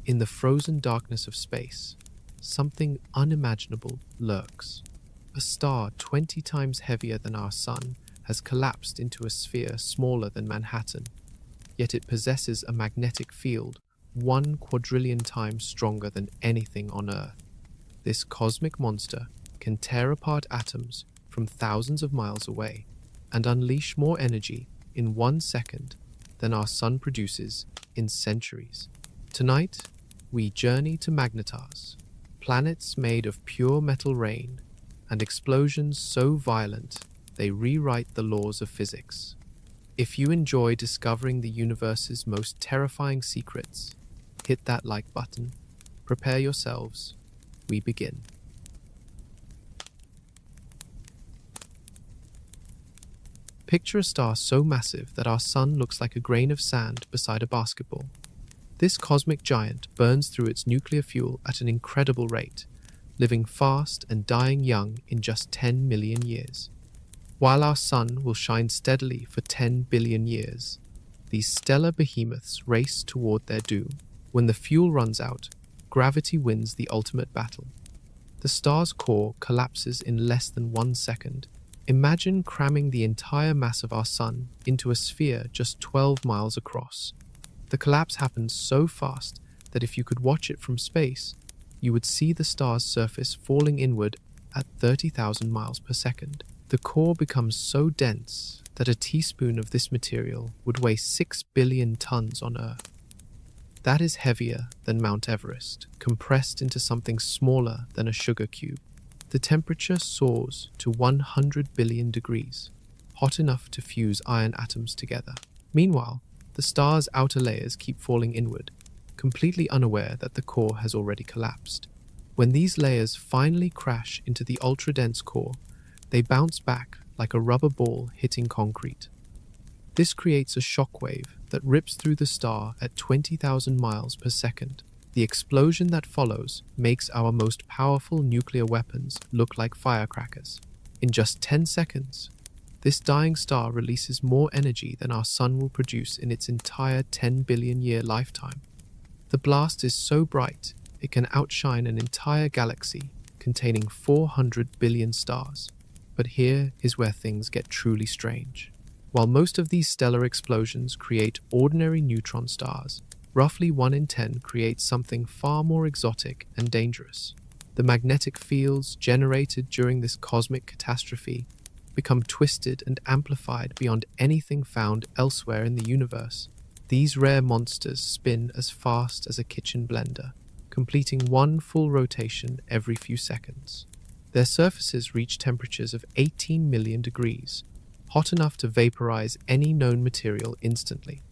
In the frozen darkness of space, something unimaginable lurks. A star 20 times heavier than our Sun has collapsed into a sphere smaller than Manhattan, yet it possesses a magnetic field 1 quadrillion times stronger than anything on Earth. This cosmic monster can tear apart atoms from thousands of miles away and unleash more energy in 1 second than our Sun produces in centuries. Tonight, we journey to Magnetars, planets made of pure metal rain and explosions so violent they rewrite the laws of physics. If you enjoy discovering the universe's most terrifying secrets, hit that like button. Prepare yourselves. We begin. Picture a star so massive that our Sun looks like a grain of sand beside a basketball. This cosmic giant burns through its nuclear fuel at an incredible rate, living fast and dying young in just 10 million years. While our Sun will shine steadily for 10 billion years, these stellar behemoths race toward their doom. When the fuel runs out, gravity wins the ultimate battle. The star's core collapses in less than 1 second. Imagine cramming the entire mass of our Sun into a sphere just 12 miles across. The collapse happens so fast that if you could watch it from space, you would see the star's surface falling inward at 30,000 miles per second. The core becomes so dense that a teaspoon of this material would weigh 6 billion tons on Earth. That is heavier than Mount Everest, compressed into something smaller than a sugar cube. The temperature soars to 100 billion degrees, hot enough to fuse iron atoms together. Meanwhile, the star's outer layers keep falling inward, completely unaware that the core has already collapsed. When these layers finally crash into the ultra-dense core, they bounce back like a rubber ball hitting concrete. This creates a shockwave that rips through the star at 20,000 miles per second. The explosion that follows makes our most powerful nuclear weapons look like firecrackers. In just 10 seconds, this dying star releases more energy than our Sun will produce in its entire 10 billion year lifetime. The blast is so bright, it can outshine an entire galaxy containing 400 billion stars. But here is where things get truly strange. While most of these stellar explosions create ordinary neutron stars, roughly 1 in 10 creates something far more exotic and dangerous. The magnetic fields generated during this cosmic catastrophe become twisted and amplified beyond anything found elsewhere in the universe. These rare monsters spin as fast as a kitchen blender, completing 1 full rotation every few seconds. Their surfaces reach temperatures of 18 million degrees, hot enough to vaporize any known material instantly.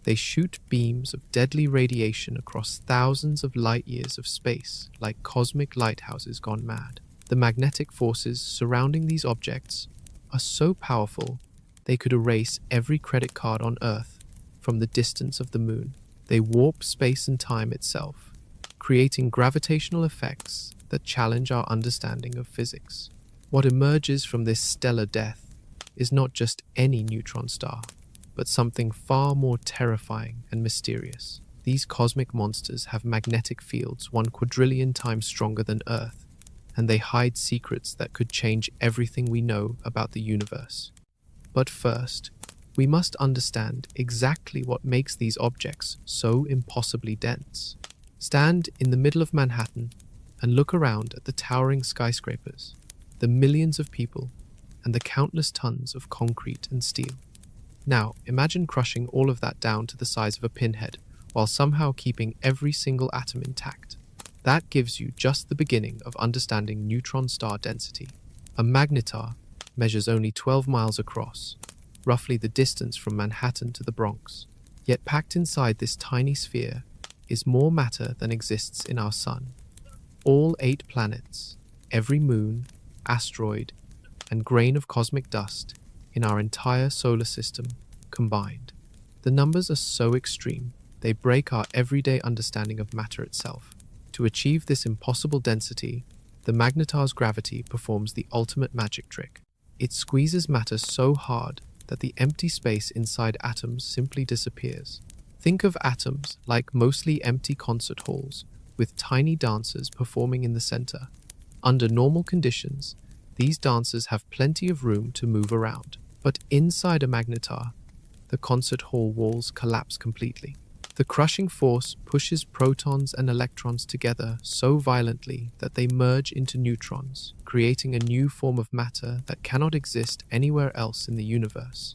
They shoot beams of deadly radiation across thousands of light years of space like cosmic lighthouses gone mad. The magnetic forces surrounding these objects are so powerful they could erase every credit card on Earth from the distance of the moon. They warp space and time itself, creating gravitational effects that challenge our understanding of physics. What emerges from this stellar death is not just any neutron star, but something far more terrifying and mysterious. These cosmic monsters have magnetic fields 1 quadrillion times stronger than Earth, and they hide secrets that could change everything we know about the universe. But first, we must understand exactly what makes these objects so impossibly dense. Stand in the middle of Manhattan and look around at the towering skyscrapers, the millions of people, and the countless tons of concrete and steel. Now, imagine crushing all of that down to the size of a pinhead, while somehow keeping every single atom intact. That gives you just the beginning of understanding neutron star density. A magnetar measures only 12 miles across, roughly the distance from Manhattan to the Bronx. Yet packed inside this tiny sphere is more matter than exists in our Sun. All 8 planets, every moon, asteroid, and grain of cosmic dust in our entire solar system combined. The numbers are so extreme, they break our everyday understanding of matter itself. To achieve this impossible density, the Magnetar's gravity performs the ultimate magic trick. It squeezes matter so hard that the empty space inside atoms simply disappears. Think of atoms like mostly empty concert halls, with tiny dancers performing in the center. Under normal conditions, these dancers have plenty of room to move around. But inside a magnetar, the concert hall walls collapse completely. The crushing force pushes protons and electrons together so violently that they merge into neutrons, creating a new form of matter that cannot exist anywhere else in the universe.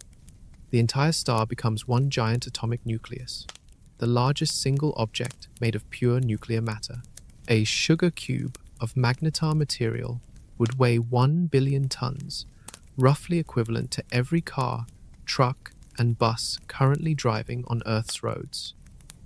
The entire star becomes one giant atomic nucleus, the largest single object made of pure nuclear matter. A sugar cube of magnetar material would weigh 1 billion tons, roughly equivalent to every car, truck, and bus currently driving on Earth's roads.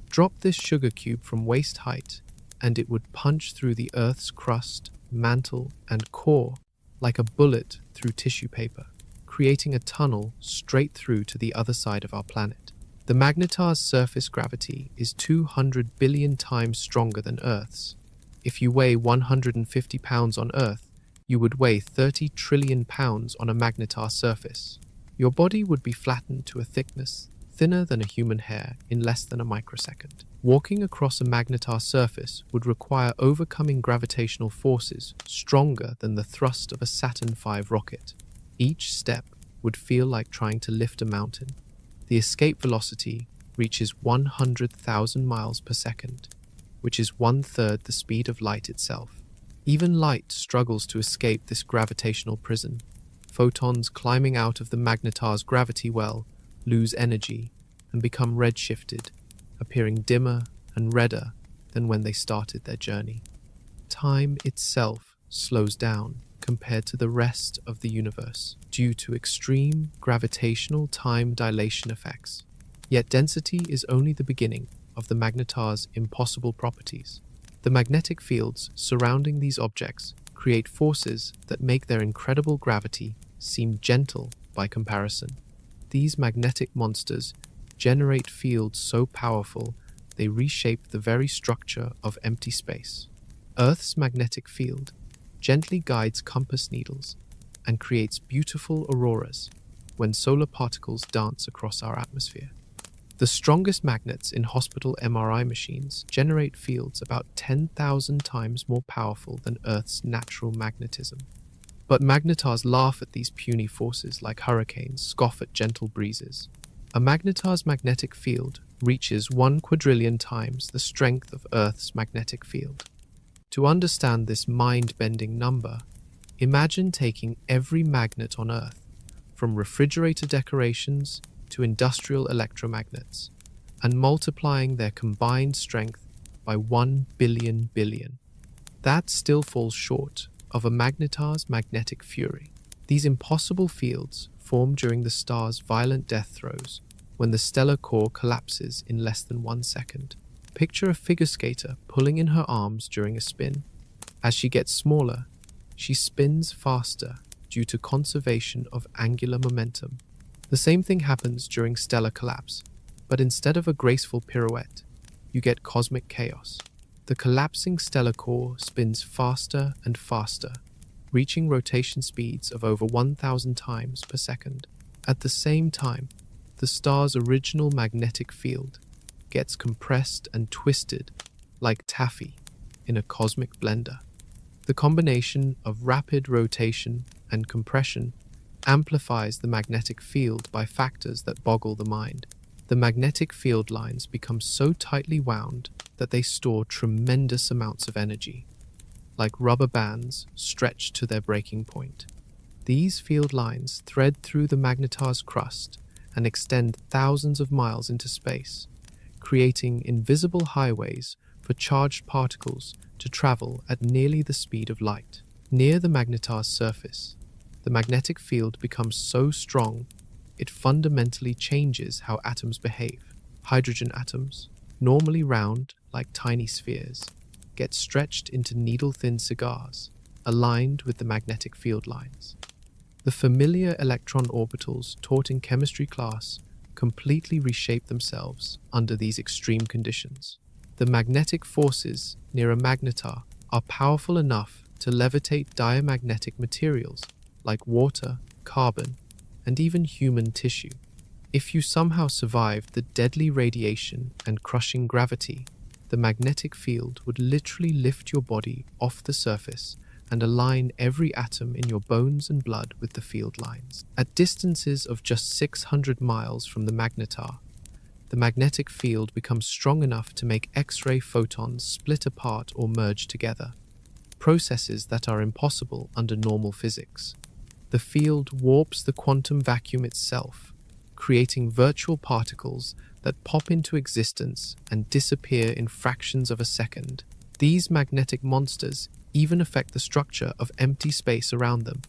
Drop this sugar cube from waist height, and it would punch through the Earth's crust, mantle, and core like a bullet through tissue paper, creating a tunnel straight through to the other side of our planet. The magnetar's surface gravity is 200 billion times stronger than Earth's. If you weigh 150 pounds on Earth, you would weigh 30 trillion pounds on a magnetar surface. Your body would be flattened to a thickness thinner than a human hair in less than a microsecond. Walking across a magnetar surface would require overcoming gravitational forces stronger than the thrust of a Saturn V rocket. Each step would feel like trying to lift a mountain. The escape velocity reaches 100,000 miles per second, which is 1/3 the speed of light itself. Even light struggles to escape this gravitational prison. Photons climbing out of the magnetar's gravity well lose energy and become redshifted, appearing dimmer and redder than when they started their journey. Time itself slows down compared to the rest of the universe due to extreme gravitational time dilation effects. Yet density is only the beginning of the magnetar's impossible properties. The magnetic fields surrounding these objects create forces that make their incredible gravity seem gentle by comparison. These magnetic monsters generate fields so powerful they reshape the very structure of empty space. Earth's magnetic field gently guides compass needles and creates beautiful auroras when solar particles dance across our atmosphere. The strongest magnets in hospital MRI machines generate fields about 10,000 times more powerful than Earth's natural magnetism. But magnetars laugh at these puny forces like hurricanes scoff at gentle breezes. A magnetar's magnetic field reaches 1 quadrillion times the strength of Earth's magnetic field. To understand this mind-bending number, imagine taking every magnet on Earth, from refrigerator decorations to industrial electromagnets, and multiplying their combined strength by 1 billion billion. That still falls short of a magnetar's magnetic fury. These impossible fields form during the star's violent death throes, when the stellar core collapses in less than 1 second. Picture a figure skater pulling in her arms during a spin. As she gets smaller, she spins faster due to conservation of angular momentum. The same thing happens during stellar collapse, but instead of a graceful pirouette, you get cosmic chaos. The collapsing stellar core spins faster and faster, reaching rotation speeds of over 1,000 times per second. At the same time, the star's original magnetic field gets compressed and twisted like taffy in a cosmic blender. The combination of rapid rotation and compression amplifies the magnetic field by factors that boggle the mind. The magnetic field lines become so tightly wound that they store tremendous amounts of energy, like rubber bands stretched to their breaking point. These field lines thread through the magnetar's crust and extend thousands of miles into space, creating invisible highways for charged particles to travel at nearly the speed of light. Near the magnetar's surface, the magnetic field becomes so strong it fundamentally changes how atoms behave. Hydrogen atoms, normally round like tiny spheres, get stretched into needle-thin cigars, aligned with the magnetic field lines. The familiar electron orbitals taught in chemistry class completely reshape themselves under these extreme conditions. The magnetic forces near a magnetar are powerful enough to levitate diamagnetic materials like water, carbon, and even human tissue. If you somehow survived the deadly radiation and crushing gravity, the magnetic field would literally lift your body off the surface and align every atom in your bones and blood with the field lines. At distances of just 600 miles from the magnetar, the magnetic field becomes strong enough to make X-ray photons split apart or merge together, processes that are impossible under normal physics. The field warps the quantum vacuum itself, creating virtual particles that pop into existence and disappear in fractions of a second. These magnetic monsters even affect the structure of empty space around them,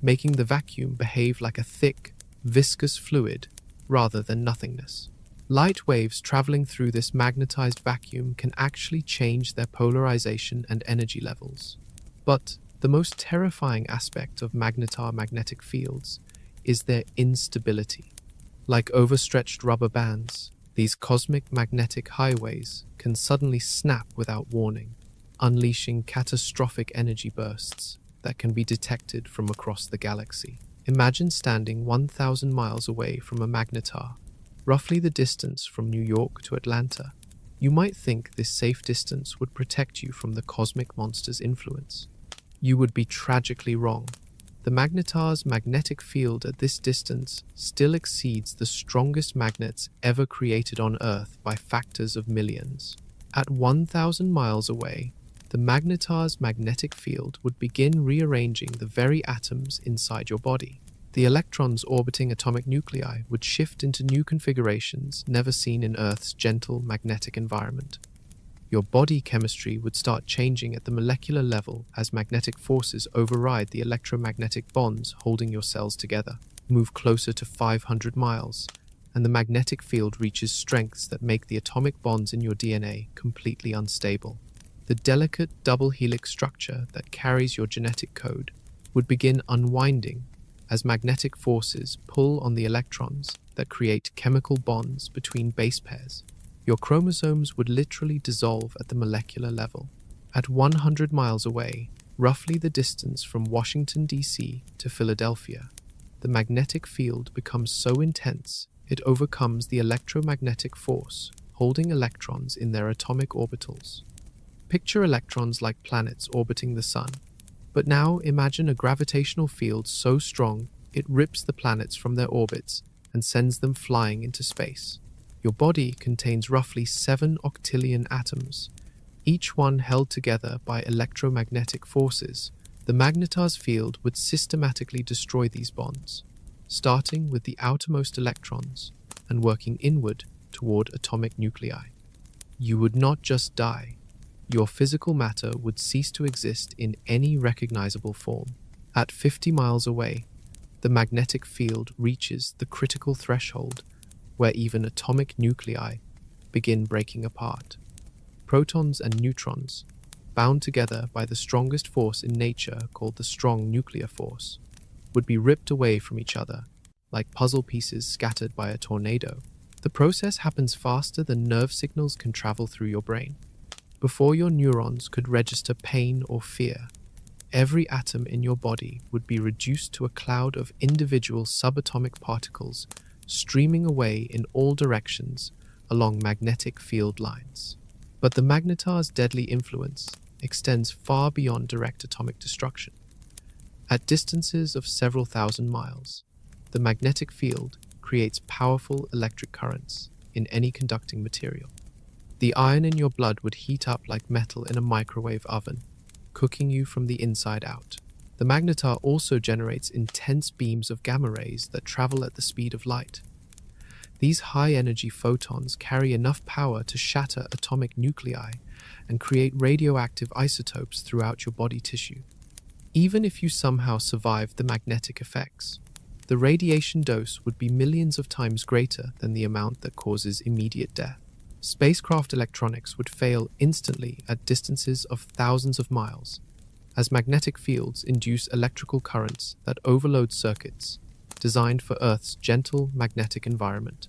making the vacuum behave like a thick, viscous fluid rather than nothingness. Light waves traveling through this magnetized vacuum can actually change their polarization and energy levels. But the most terrifying aspect of magnetar magnetic fields is their instability. Like overstretched rubber bands, these cosmic magnetic highways can suddenly snap without warning, unleashing catastrophic energy bursts that can be detected from across the galaxy. Imagine standing 1,000 miles away from a magnetar, roughly the distance from New York to Atlanta. You might think this safe distance would protect you from the cosmic monster's influence. You would be tragically wrong. The magnetar's magnetic field at this distance still exceeds the strongest magnets ever created on Earth by factors of millions. At 1,000 miles away, the magnetar's magnetic field would begin rearranging the very atoms inside your body. The electrons orbiting atomic nuclei would shift into new configurations never seen in Earth's gentle magnetic environment. Your body chemistry would start changing at the molecular level as magnetic forces override the electromagnetic bonds holding your cells together. Move closer to 500 miles, and the magnetic field reaches strengths that make the atomic bonds in your DNA completely unstable. The delicate double helix structure that carries your genetic code would begin unwinding as magnetic forces pull on the electrons that create chemical bonds between base pairs. Your chromosomes would literally dissolve at the molecular level. At 100 miles away, roughly the distance from Washington, D.C. to Philadelphia, the magnetic field becomes so intense it overcomes the electromagnetic force holding electrons in their atomic orbitals. Picture electrons like planets orbiting the sun, but now imagine a gravitational field so strong it rips the planets from their orbits and sends them flying into space. Your body contains roughly 7 octillion atoms, each one held together by electromagnetic forces. The magnetar's field would systematically destroy these bonds, starting with the outermost electrons and working inward toward atomic nuclei. You would not just die. Your physical matter would cease to exist in any recognizable form. At 50 miles away, the magnetic field reaches the critical threshold where even atomic nuclei begin breaking apart. Protons and neutrons, bound together by the strongest force in nature called the strong nuclear force, would be ripped away from each other like puzzle pieces scattered by a tornado. The process happens faster than nerve signals can travel through your brain. Before your neurons could register pain or fear, every atom in your body would be reduced to a cloud of individual subatomic particles streaming away in all directions along magnetic field lines. But the magnetar's deadly influence extends far beyond direct atomic destruction. At distances of several thousand miles, the magnetic field creates powerful electric currents in any conducting material. The iron in your blood would heat up like metal in a microwave oven, cooking you from the inside out. The magnetar also generates intense beams of gamma rays that travel at the speed of light. These high-energy photons carry enough power to shatter atomic nuclei and create radioactive isotopes throughout your body tissue. Even if you somehow survived the magnetic effects, the radiation dose would be millions of times greater than the amount that causes immediate death. Spacecraft electronics would fail instantly at distances of thousands of miles, as magnetic fields induce electrical currents that overload circuits designed for Earth's gentle magnetic environment.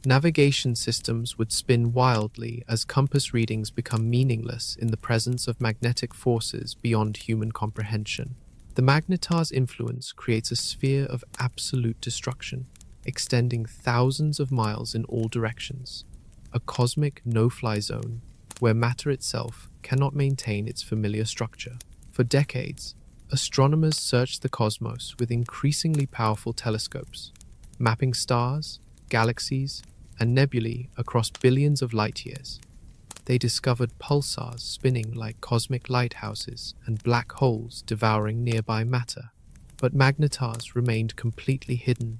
Navigation systems would spin wildly as compass readings become meaningless in the presence of magnetic forces beyond human comprehension. The magnetar's influence creates a sphere of absolute destruction. extending thousands of miles in all directions, a cosmic no-fly zone where matter itself cannot maintain its familiar structure. For decades, astronomers searched the cosmos with increasingly powerful telescopes, mapping stars, galaxies, and nebulae across billions of light-years. They discovered pulsars spinning like cosmic lighthouses and black holes devouring nearby matter. But magnetars remained completely hidden,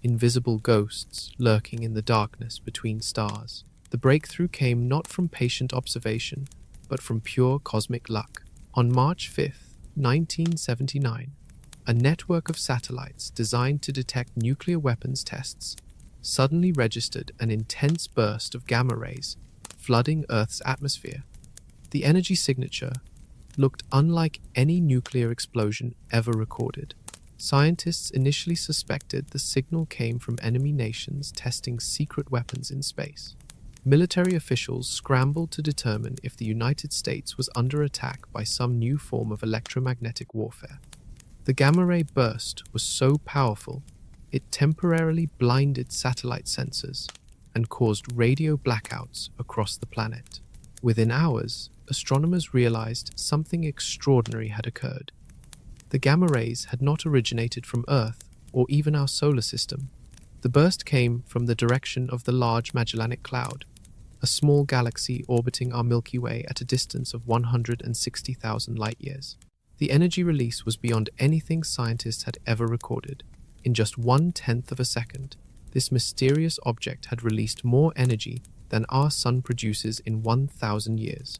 invisible ghosts lurking in the darkness between stars. The breakthrough came not from patient observation, but from pure cosmic luck. On March 5, 1979, a network of satellites designed to detect nuclear weapons tests suddenly registered an intense burst of gamma rays flooding Earth's atmosphere. The energy signature looked unlike any nuclear explosion ever recorded. Scientists initially suspected the signal came from enemy nations testing secret weapons in space. Military officials scrambled to determine if the United States was under attack by some new form of electromagnetic warfare. The gamma-ray burst was so powerful, it temporarily blinded satellite sensors and caused radio blackouts across the planet. Within hours, astronomers realized something extraordinary had occurred. The gamma rays had not originated from Earth or even our solar system. The burst came from the direction of the Large Magellanic Cloud, a small galaxy orbiting our Milky Way at a distance of 160,000 light-years. The energy release was beyond anything scientists had ever recorded. In just 1/10 of a second, this mysterious object had released more energy than our sun produces in 1,000 years.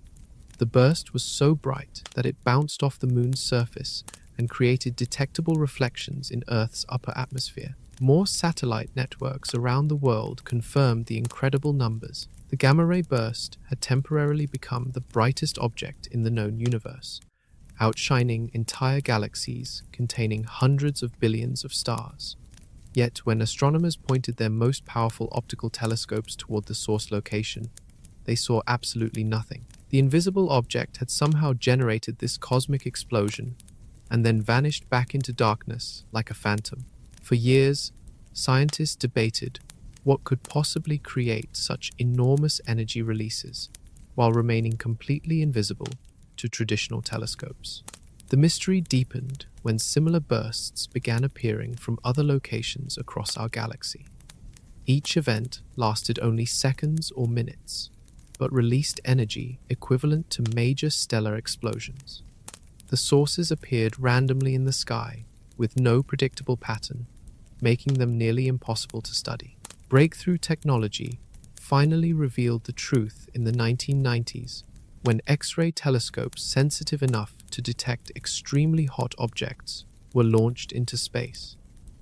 The burst was so bright that it bounced off the moon's surface and created detectable reflections in Earth's upper atmosphere. More satellite networks around the world confirmed the incredible numbers. The gamma-ray burst had temporarily become the brightest object in the known universe, outshining entire galaxies containing hundreds of billions of stars. Yet, when astronomers pointed their most powerful optical telescopes toward the source location, they saw absolutely nothing. The invisible object had somehow generated this cosmic explosion and then vanished back into darkness like a phantom. For years, scientists debated what could possibly create such enormous energy releases while remaining completely invisible to traditional telescopes. The mystery deepened when similar bursts began appearing from other locations across our galaxy. Each event lasted only seconds or minutes, but released energy equivalent to major stellar explosions. The sources appeared randomly in the sky, with no predictable pattern, making them nearly impossible to study. Breakthrough technology finally revealed the truth in the 1990s, when X-ray telescopes sensitive enough to detect extremely hot objects were launched into space.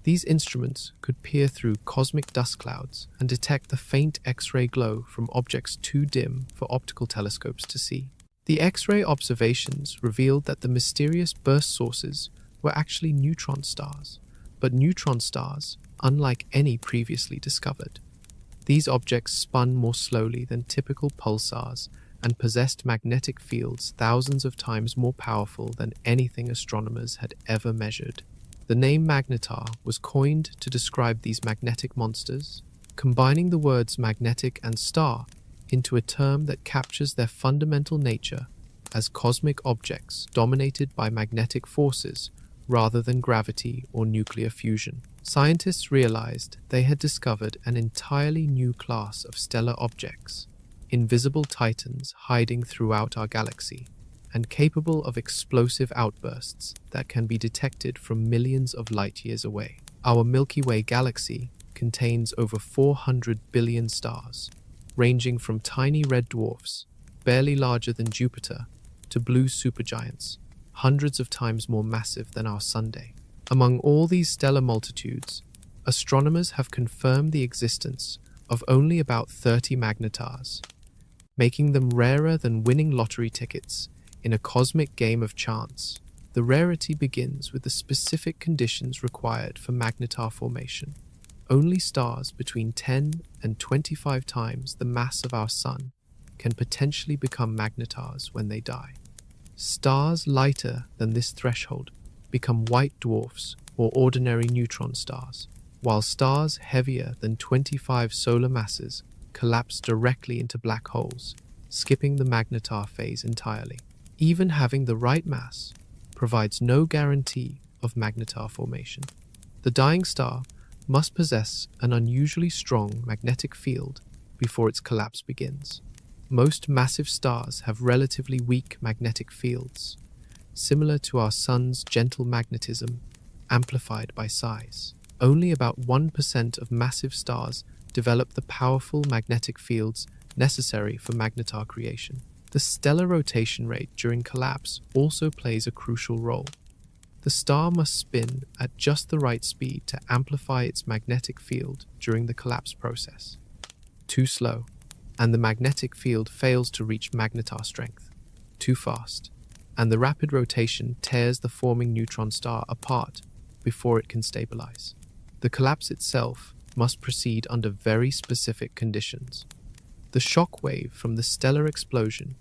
These instruments could peer through cosmic dust clouds and detect the faint X-ray glow from objects too dim for optical telescopes to see. The X-ray observations revealed that the mysterious burst sources were actually neutron stars, but neutron stars unlike any previously discovered. These objects spun more slowly than typical pulsars and possessed magnetic fields thousands of times more powerful than anything astronomers had ever measured. The name Magnetar was coined to describe these magnetic monsters, combining the words magnetic and star into a term that captures their fundamental nature as cosmic objects dominated by magnetic forces rather than gravity or nuclear fusion. Scientists realized they had discovered an entirely new class of stellar objects, invisible titans hiding throughout our galaxy, and capable of explosive outbursts that can be detected from millions of light-years away. Our Milky Way galaxy contains over 400 billion stars, ranging from tiny red dwarfs, barely larger than Jupiter, to blue supergiants, hundreds of times more massive than our Sunday. Among all these stellar multitudes, astronomers have confirmed the existence of only about 30 magnetars, making them rarer than winning lottery tickets in a cosmic game of chance. The rarity begins with the specific conditions required for magnetar formation. Only stars between 10 and 25 times the mass of our Sun can potentially become magnetars when they die. Stars lighter than this threshold become white dwarfs or ordinary neutron stars, while stars heavier than 25 solar masses collapse directly into black holes, skipping the magnetar phase entirely. Even having the right mass provides no guarantee of magnetar formation. The dying star must possess an unusually strong magnetic field before its collapse begins. Most massive stars have relatively weak magnetic fields, similar to our Sun's gentle magnetism, amplified by size. Only about 1% of massive stars develop the powerful magnetic fields necessary for magnetar creation. The stellar rotation rate during collapse also plays a crucial role. The star must spin at just the right speed to amplify its magnetic field during the collapse process. Too slow, and the magnetic field fails to reach magnetar strength. Too fast, and the rapid rotation tears the forming neutron star apart before it can stabilize. The collapse itself must proceed under very specific conditions. The shock wave from the stellar explosion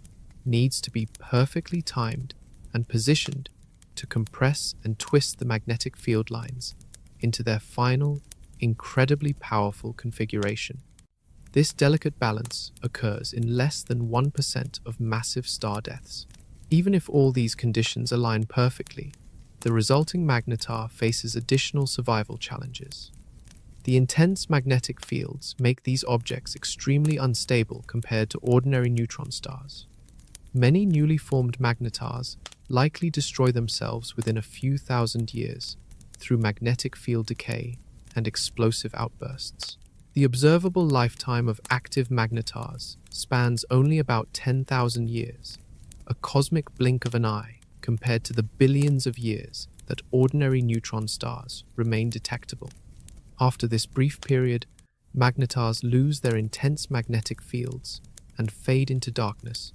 needs to be perfectly timed and positioned to compress and twist the magnetic field lines into their final, incredibly powerful configuration. This delicate balance occurs in less than 1% of massive star deaths. Even if all these conditions align perfectly, the resulting magnetar faces additional survival challenges. The intense magnetic fields make these objects extremely unstable compared to ordinary neutron stars. Many newly formed magnetars likely destroy themselves within a few thousand years through magnetic field decay and explosive outbursts. The observable lifetime of active magnetars spans only about 10,000 years, a cosmic blink of an eye compared to the billions of years that ordinary neutron stars remain detectable. After this brief period, magnetars lose their intense magnetic fields and fade into darkness,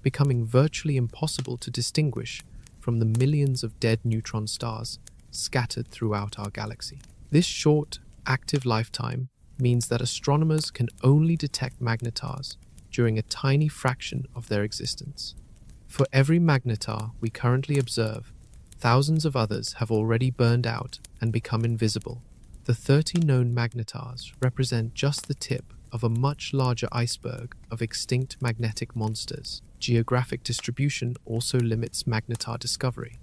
becoming virtually impossible to distinguish from the millions of dead neutron stars scattered throughout our galaxy. This short, active lifetime means that astronomers can only detect magnetars during a tiny fraction of their existence. For every magnetar we currently observe, thousands of others have already burned out and become invisible. The 30 known magnetars represent just the tip of a much larger iceberg of extinct magnetic monsters. Geographic distribution also limits magnetar discovery.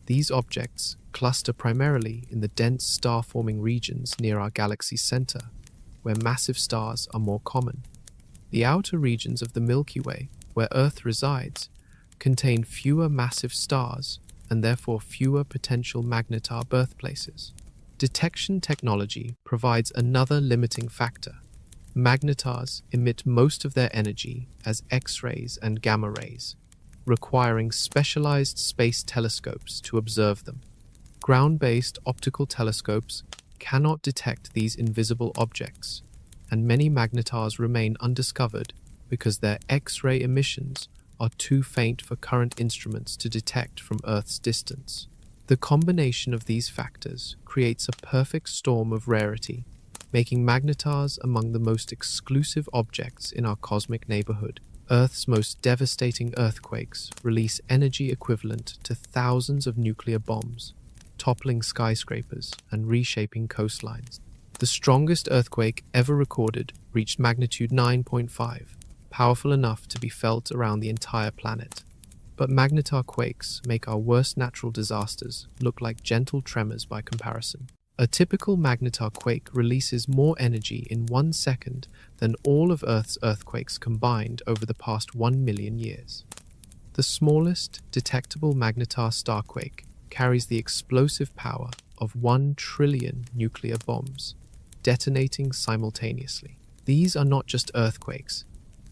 These objects cluster primarily in the dense star-forming regions near our galaxy's center, where massive stars are more common. The outer regions of the Milky Way, where Earth resides, contain fewer massive stars and therefore fewer potential magnetar birthplaces. Detection technology provides another limiting factor. Magnetars emit most of their energy as X-rays and gamma rays, requiring specialized space telescopes to observe them. Ground-based optical telescopes cannot detect these invisible objects, and many magnetars remain undiscovered because their X-ray emissions are too faint for current instruments to detect from Earth's distance. The combination of these factors creates a perfect storm of rarity, making magnetars among the most exclusive objects in our cosmic neighborhood. Earth's most devastating earthquakes release energy equivalent to thousands of nuclear bombs, toppling skyscrapers and reshaping coastlines. The strongest earthquake ever recorded reached magnitude 9.5, powerful enough to be felt around the entire planet. But magnetar quakes make our worst natural disasters look like gentle tremors by comparison. A typical magnetar quake releases more energy in 1 second than all of Earth's earthquakes combined over the past 1 million years. The smallest detectable magnetar starquake carries the explosive power of 1 trillion nuclear bombs, detonating simultaneously. These are not just earthquakes,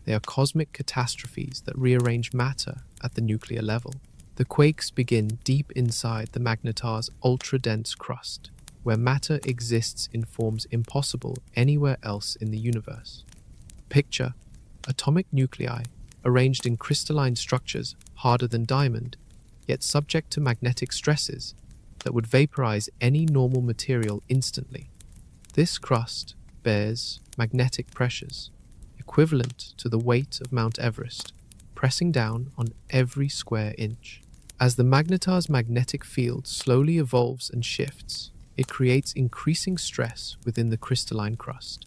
they are cosmic catastrophes that rearrange matter at the nuclear level. The quakes begin deep inside the magnetar's ultra-dense crust, where matter exists in forms impossible anywhere else in the universe. Picture atomic nuclei arranged in crystalline structures harder than diamond, yet subject to magnetic stresses that would vaporize any normal material instantly. This crust bears magnetic pressures equivalent to the weight of Mount Everest, pressing down on every square inch. As the magnetar's magnetic field slowly evolves and shifts, it creates increasing stress within the crystalline crust.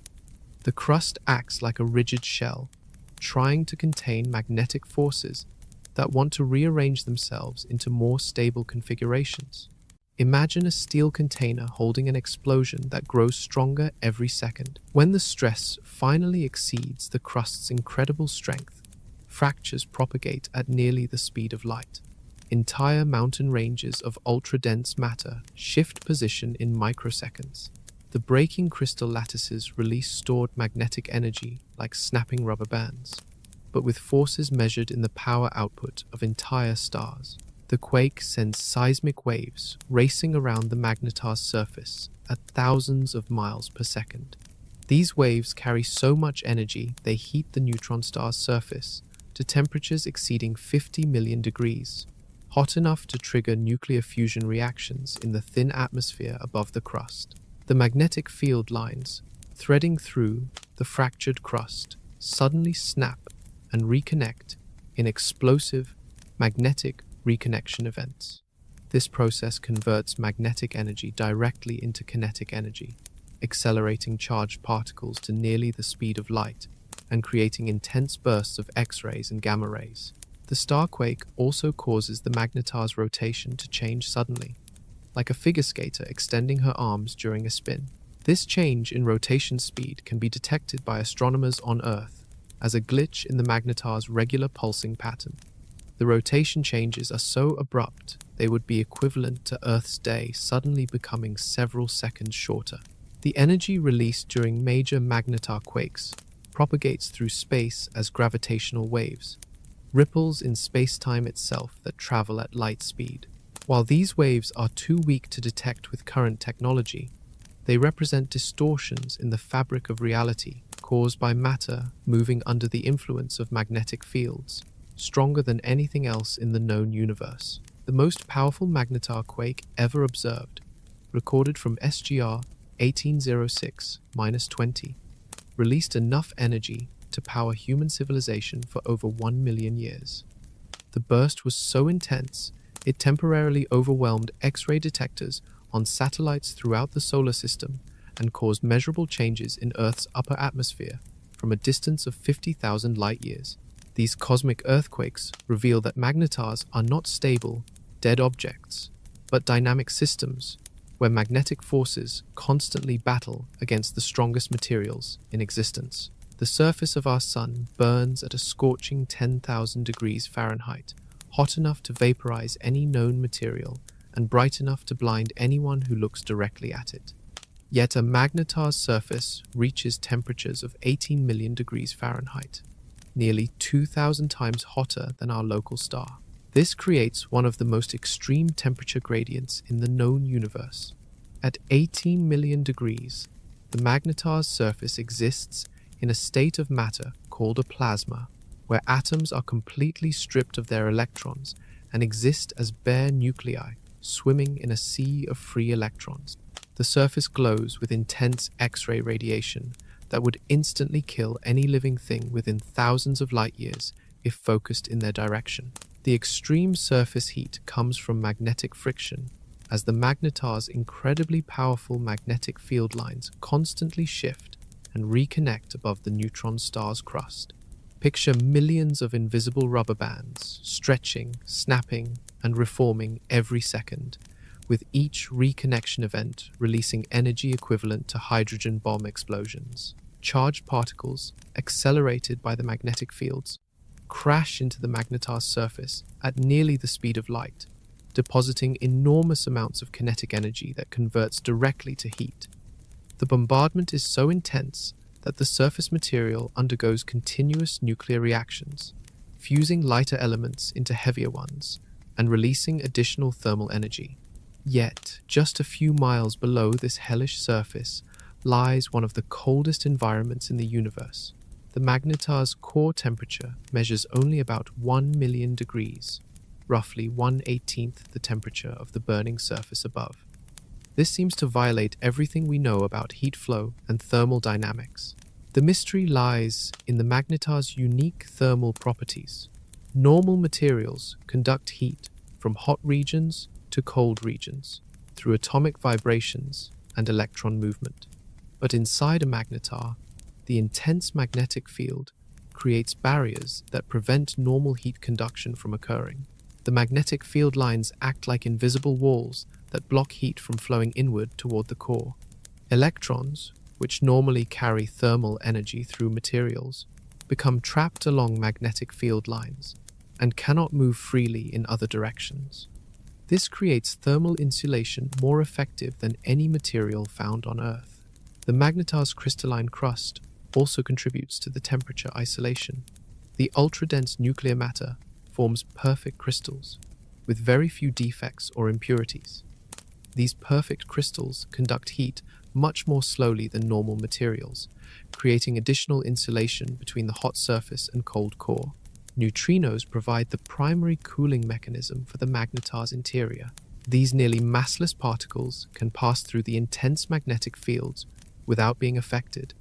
The crust acts like a rigid shell, trying to contain magnetic forces that want to rearrange themselves into more stable configurations. Imagine a steel container holding an explosion that grows stronger every second. When the stress finally exceeds the crust's incredible strength, fractures propagate at nearly the speed of light. Entire mountain ranges of ultra-dense matter shift position in microseconds. The breaking crystal lattices release stored magnetic energy like snapping rubber bands, but with forces measured in the power output of entire stars. The quake sends seismic waves racing around the Magnetar's surface at thousands of miles per second. These waves carry so much energy they heat the neutron star's surface to temperatures exceeding 50 million degrees, hot enough to trigger nuclear fusion reactions in the thin atmosphere above the crust. The magnetic field lines, threading through the fractured crust, suddenly snap and reconnect in explosive magnetic reconnection events. This process converts magnetic energy directly into kinetic energy, accelerating charged particles to nearly the speed of light and creating intense bursts of X-rays and gamma rays. The starquake also causes the Magnetar's rotation to change suddenly, like a figure skater extending her arms during a spin. This change in rotation speed can be detected by astronomers on Earth as a glitch in the Magnetar's regular pulsing pattern. The rotation changes are so abrupt they would be equivalent to Earth's day suddenly becoming several seconds shorter. The energy released during major Magnetar quakes propagates through space as gravitational waves, ripples in space-time itself that travel at light speed. While these waves are too weak to detect with current technology, they represent distortions in the fabric of reality caused by matter moving under the influence of magnetic fields, stronger than anything else in the known universe. The most powerful Magnetar quake ever observed, recorded from SGR 1806-20, released enough energy to power human civilization for over 1 million years. The burst was so intense, it temporarily overwhelmed X-ray detectors on satellites throughout the solar system and caused measurable changes in Earth's upper atmosphere from a distance of 50,000 light-years. These cosmic earthquakes reveal that magnetars are not stable, dead objects, but dynamic systems where magnetic forces constantly battle against the strongest materials in existence. The surface of our sun burns at a scorching 10,000 degrees Fahrenheit, hot enough to vaporize any known material and bright enough to blind anyone who looks directly at it. Yet a magnetar's surface reaches temperatures of 18 million degrees Fahrenheit, nearly 2,000 times hotter than our local star. This creates one of the most extreme temperature gradients in the known universe. At 18 million degrees, the magnetar's surface exists in a state of matter called a plasma, where atoms are completely stripped of their electrons and exist as bare nuclei swimming in a sea of free electrons. The surface glows with intense X-ray radiation that would instantly kill any living thing within thousands of light-years if focused in their direction. The extreme surface heat comes from magnetic friction, as the magnetar's incredibly powerful magnetic field lines constantly shift and reconnect above the neutron star's crust. Picture millions of invisible rubber bands, stretching, snapping, and reforming every second, with each reconnection event releasing energy equivalent to hydrogen bomb explosions. Charged particles, accelerated by the magnetic fields, crash into the magnetar's surface at nearly the speed of light, depositing enormous amounts of kinetic energy that converts directly to heat. The bombardment is so intense that the surface material undergoes continuous nuclear reactions, fusing lighter elements into heavier ones and releasing additional thermal energy. Yet, just a few miles below this hellish surface lies one of the coldest environments in the universe. The magnetar's core temperature measures only about 1 million degrees, roughly 1/18th the temperature of the burning surface above. This seems to violate everything we know about heat flow and thermal dynamics. The mystery lies in the magnetar's unique thermal properties. Normal materials conduct heat from hot regions to cold regions, through atomic vibrations and electron movement. But inside a magnetar, the intense magnetic field creates barriers that prevent normal heat conduction from occurring. The magnetic field lines act like invisible walls that block heat from flowing inward toward the core. Electrons, which normally carry thermal energy through materials, become trapped along magnetic field lines and cannot move freely in other directions. This creates thermal insulation more effective than any material found on Earth. The magnetar's crystalline crust also contributes to the temperature isolation. The ultra-dense nuclear matter forms perfect crystals, with very few defects or impurities. These perfect crystals conduct heat much more slowly than normal materials, creating additional insulation between the hot surface and cold core. Neutrinos provide the primary cooling mechanism for the magnetar's interior. These nearly massless particles can pass through the intense magnetic fields without being affected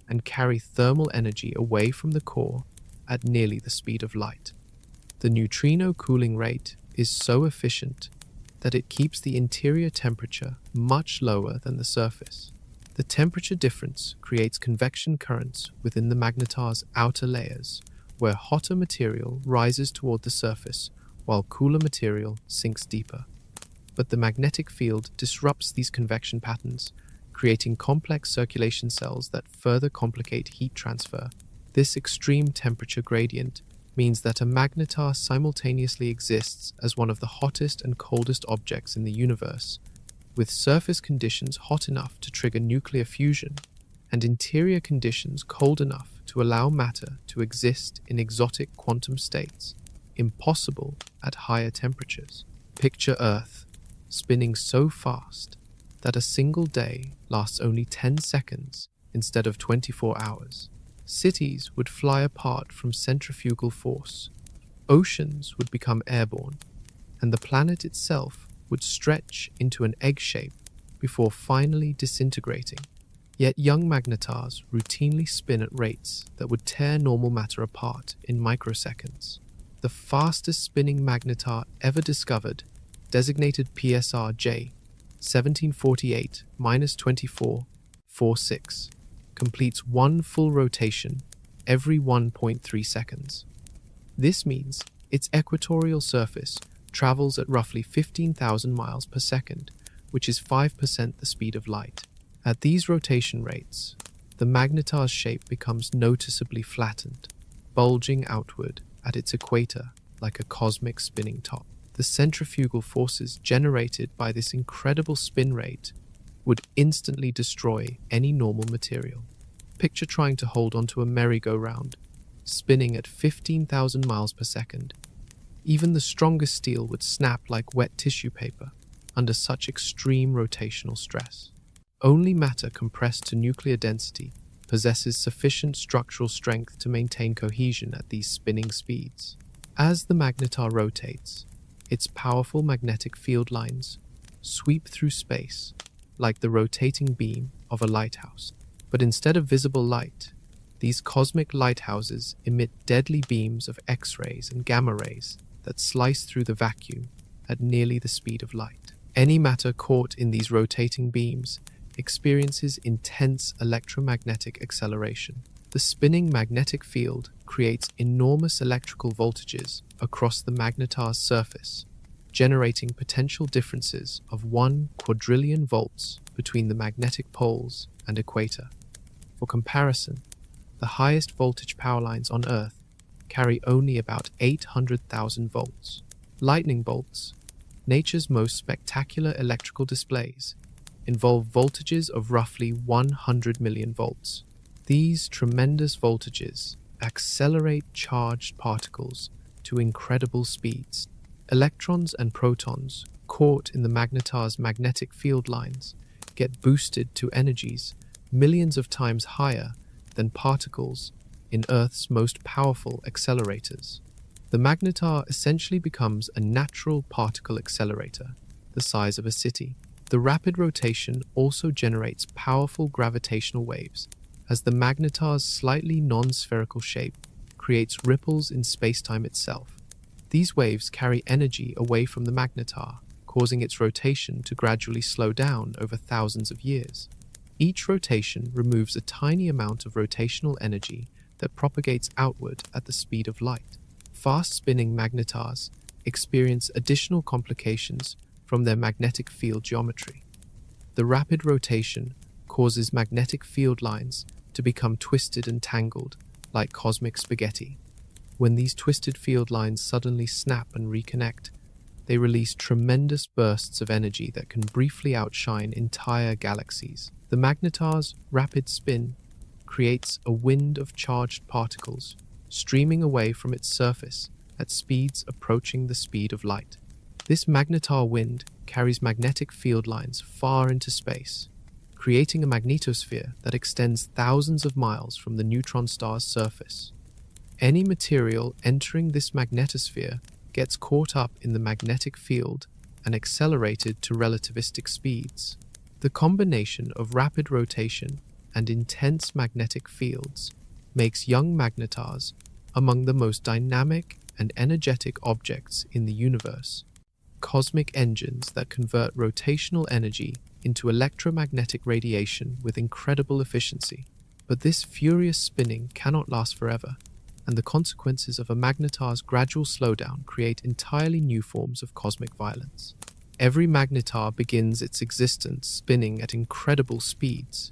and carry thermal energy away from the core at nearly the speed of light. The neutrino cooling rate is so efficient that it keeps the interior temperature much lower than the surface. The temperature difference creates convection currents within the magnetar's outer layers, where hotter material rises toward the surface while cooler material sinks deeper. But the magnetic field disrupts these convection patterns, creating complex circulation cells that further complicate heat transfer. This extreme temperature gradient means that a magnetar simultaneously exists as one of the hottest and coldest objects in the universe, with surface conditions hot enough to trigger nuclear fusion and interior conditions cold enough to allow matter to exist in exotic quantum states, impossible at higher temperatures. Picture Earth spinning so fast that a single day lasts only 10 seconds instead of 24 hours. Cities would fly apart from centrifugal force, oceans would become airborne, and the planet itself would stretch into an egg shape before finally disintegrating. Yet young magnetars routinely spin at rates that would tear normal matter apart in microseconds. The fastest spinning magnetar ever discovered, designated PSR J 1748-2446, completes one full rotation every 1.3 seconds. This means its equatorial surface travels at roughly 15,000 miles per second, which is 5% the speed of light. At these rotation rates, the magnetar's shape becomes noticeably flattened, bulging outward at its equator like a cosmic spinning top. The centrifugal forces generated by this incredible spin rate would instantly destroy any normal material. Picture trying to hold onto a merry-go-round, spinning at 15,000 miles per second. Even the strongest steel would snap like wet tissue paper under such extreme rotational stress. Only matter compressed to nuclear density possesses sufficient structural strength to maintain cohesion at these spinning speeds. As the magnetar rotates, its powerful magnetic field lines sweep through space like the rotating beam of a lighthouse. But instead of visible light, these cosmic lighthouses emit deadly beams of X-rays and gamma rays that slice through the vacuum at nearly the speed of light. Any matter caught in these rotating beams experiences intense electromagnetic acceleration. The spinning magnetic field creates enormous electrical voltages across the magnetar's surface, generating potential differences of 1 quadrillion volts between the magnetic poles and equator. For comparison, the highest voltage power lines on Earth carry only about 800,000 volts. Lightning bolts, nature's most spectacular electrical displays, involve voltages of roughly 100 million volts. These tremendous voltages accelerate charged particles to incredible speeds. Electrons and protons caught in the magnetar's magnetic field lines get boosted to energies millions of times higher than particles in Earth's most powerful accelerators. The magnetar essentially becomes a natural particle accelerator, the size of a city. The rapid rotation also generates powerful gravitational waves, as the magnetar's slightly non-spherical shape creates ripples in spacetime itself. These waves carry energy away from the magnetar, causing its rotation to gradually slow down over thousands of years. Each rotation removes a tiny amount of rotational energy that propagates outward at the speed of light. Fast-spinning magnetars experience additional complications from their magnetic field geometry. The rapid rotation causes magnetic field lines to become twisted and tangled, like cosmic spaghetti. When these twisted field lines suddenly snap and reconnect, they release tremendous bursts of energy that can briefly outshine entire galaxies. The magnetar's rapid spin creates a wind of charged particles streaming away from its surface at speeds approaching the speed of light. This magnetar wind carries magnetic field lines far into space, creating a magnetosphere that extends thousands of miles from the neutron star's surface. Any material entering this magnetosphere gets caught up in the magnetic field and accelerated to relativistic speeds. The combination of rapid rotation and intense magnetic fields makes young magnetars among the most dynamic and energetic objects in the universe. Cosmic engines that convert rotational energy into electromagnetic radiation with incredible efficiency. But this furious spinning cannot last forever, and the consequences of a magnetar's gradual slowdown create entirely new forms of cosmic violence. Every magnetar begins its existence spinning at incredible speeds,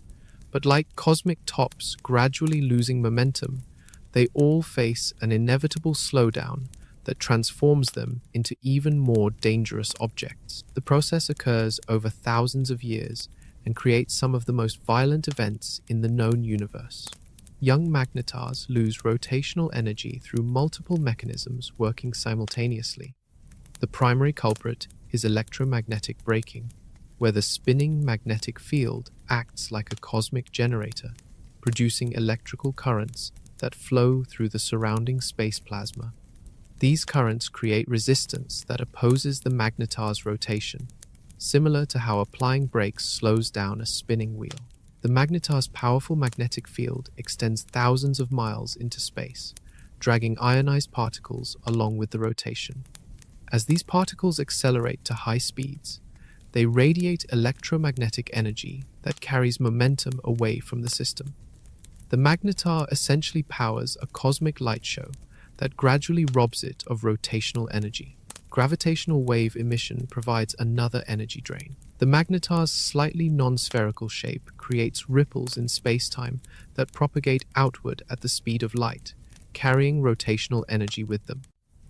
but like cosmic tops gradually losing momentum, they all face an inevitable slowdown that transforms them into even more dangerous objects. The process occurs over thousands of years and creates some of the most violent events in the known universe. Young magnetars lose rotational energy through multiple mechanisms working simultaneously. The primary culprit is electromagnetic braking, where the spinning magnetic field acts like a cosmic generator, producing electrical currents that flow through the surrounding space plasma. These currents create resistance that opposes the magnetar's rotation, similar to how applying brakes slows down a spinning wheel. The magnetar's powerful magnetic field extends thousands of miles into space, dragging ionized particles along with the rotation. As these particles accelerate to high speeds, they radiate electromagnetic energy that carries momentum away from the system. The magnetar essentially powers a cosmic light show that gradually robs it of rotational energy. Gravitational wave emission provides another energy drain. The magnetar's slightly non-spherical shape creates ripples in space-time that propagate outward at the speed of light, carrying rotational energy with them.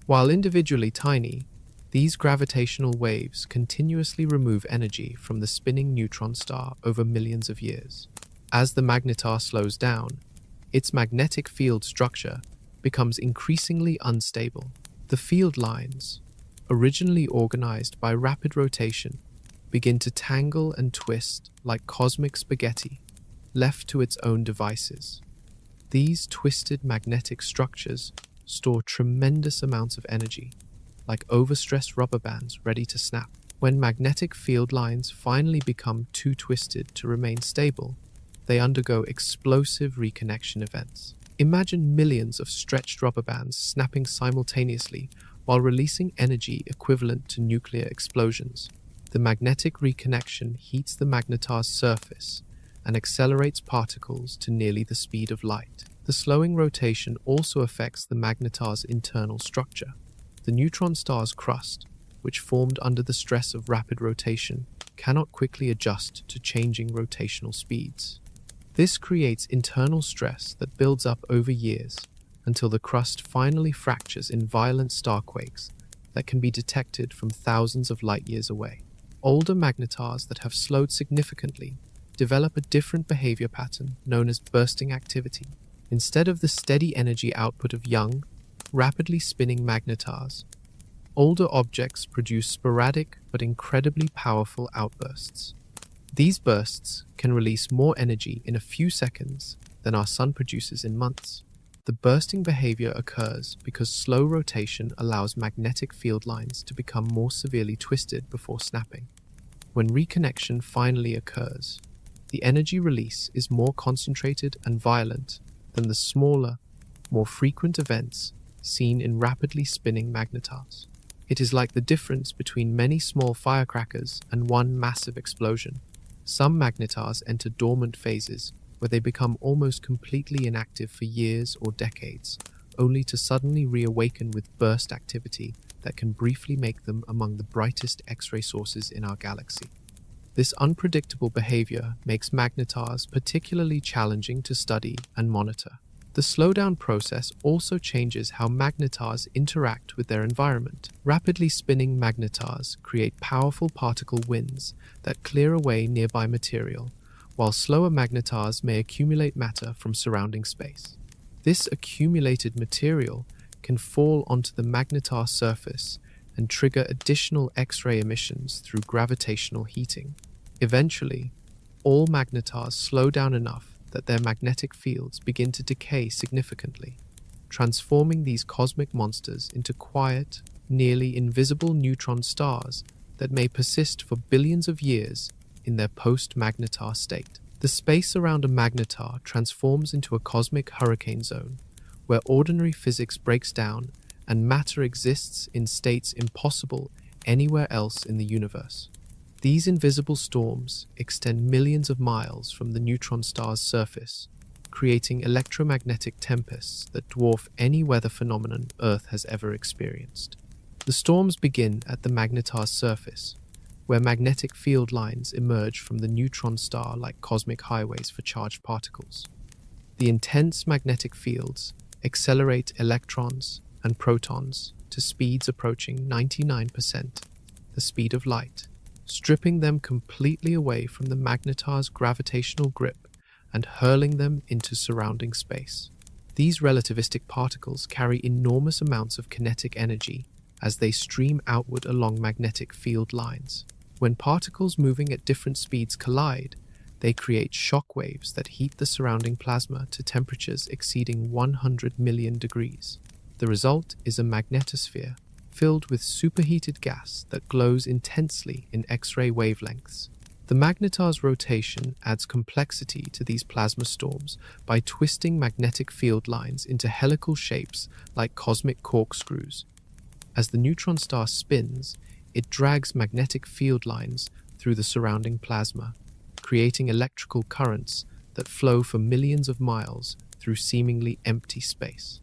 While individually tiny, these gravitational waves continuously remove energy from the spinning neutron star over millions of years. As the magnetar slows down, its magnetic field structure becomes increasingly unstable. The field lines, originally organized by rapid rotation, begin to tangle and twist like cosmic spaghetti, left to its own devices. These twisted magnetic structures store tremendous amounts of energy, like overstressed rubber bands ready to snap. When magnetic field lines finally become too twisted to remain stable, they undergo explosive reconnection events. Imagine millions of stretched rubber bands snapping simultaneously while releasing energy equivalent to nuclear explosions. The magnetic reconnection heats the magnetar's surface and accelerates particles to nearly the speed of light. The slowing rotation also affects the magnetar's internal structure. The neutron star's crust, which formed under the stress of rapid rotation, cannot quickly adjust to changing rotational speeds. This creates internal stress that builds up over years until the crust finally fractures in violent starquakes that can be detected from thousands of light years away. Older magnetars that have slowed significantly develop a different behavior pattern known as bursting activity. Instead of the steady energy output of young, rapidly spinning magnetars, older objects produce sporadic but incredibly powerful outbursts. These bursts can release more energy in a few seconds than our sun produces in months. The bursting behavior occurs because slow rotation allows magnetic field lines to become more severely twisted before snapping. When reconnection finally occurs, the energy release is more concentrated and violent than the smaller, more frequent events seen in rapidly spinning magnetars. It is like the difference between many small firecrackers and one massive explosion. Some magnetars enter dormant phases, where they become almost completely inactive for years or decades, only to suddenly reawaken with burst activity that can briefly make them among the brightest X-ray sources in our galaxy. This unpredictable behavior makes magnetars particularly challenging to study and monitor. The slowdown process also changes how magnetars interact with their environment. Rapidly spinning magnetars create powerful particle winds that clear away nearby material, while slower magnetars may accumulate matter from surrounding space. This accumulated material can fall onto the magnetar surface and trigger additional X-ray emissions through gravitational heating. Eventually, all magnetars slow down enough that their magnetic fields begin to decay significantly, transforming these cosmic monsters into quiet, nearly invisible neutron stars that may persist for billions of years in their post-magnetar state. The space around a magnetar transforms into a cosmic hurricane zone, where ordinary physics breaks down and matter exists in states impossible anywhere else in the universe. These invisible storms extend millions of miles from the neutron star's surface, creating electromagnetic tempests that dwarf any weather phenomenon Earth has ever experienced. The storms begin at the magnetar's surface, where magnetic field lines emerge from the neutron star like cosmic highways for charged particles. The intense magnetic fields accelerate electrons and protons to speeds approaching 99% the speed of light, stripping them completely away from the magnetar's gravitational grip and hurling them into surrounding space. These relativistic particles carry enormous amounts of kinetic energy as they stream outward along magnetic field lines. When particles moving at different speeds collide, they create shock waves that heat the surrounding plasma to temperatures exceeding 100 million degrees. The result is a magnetosphere filled with superheated gas that glows intensely in X-ray wavelengths. The magnetar's rotation adds complexity to these plasma storms by twisting magnetic field lines into helical shapes like cosmic corkscrews. As the neutron star spins, it drags magnetic field lines through the surrounding plasma, creating electrical currents that flow for millions of miles through seemingly empty space.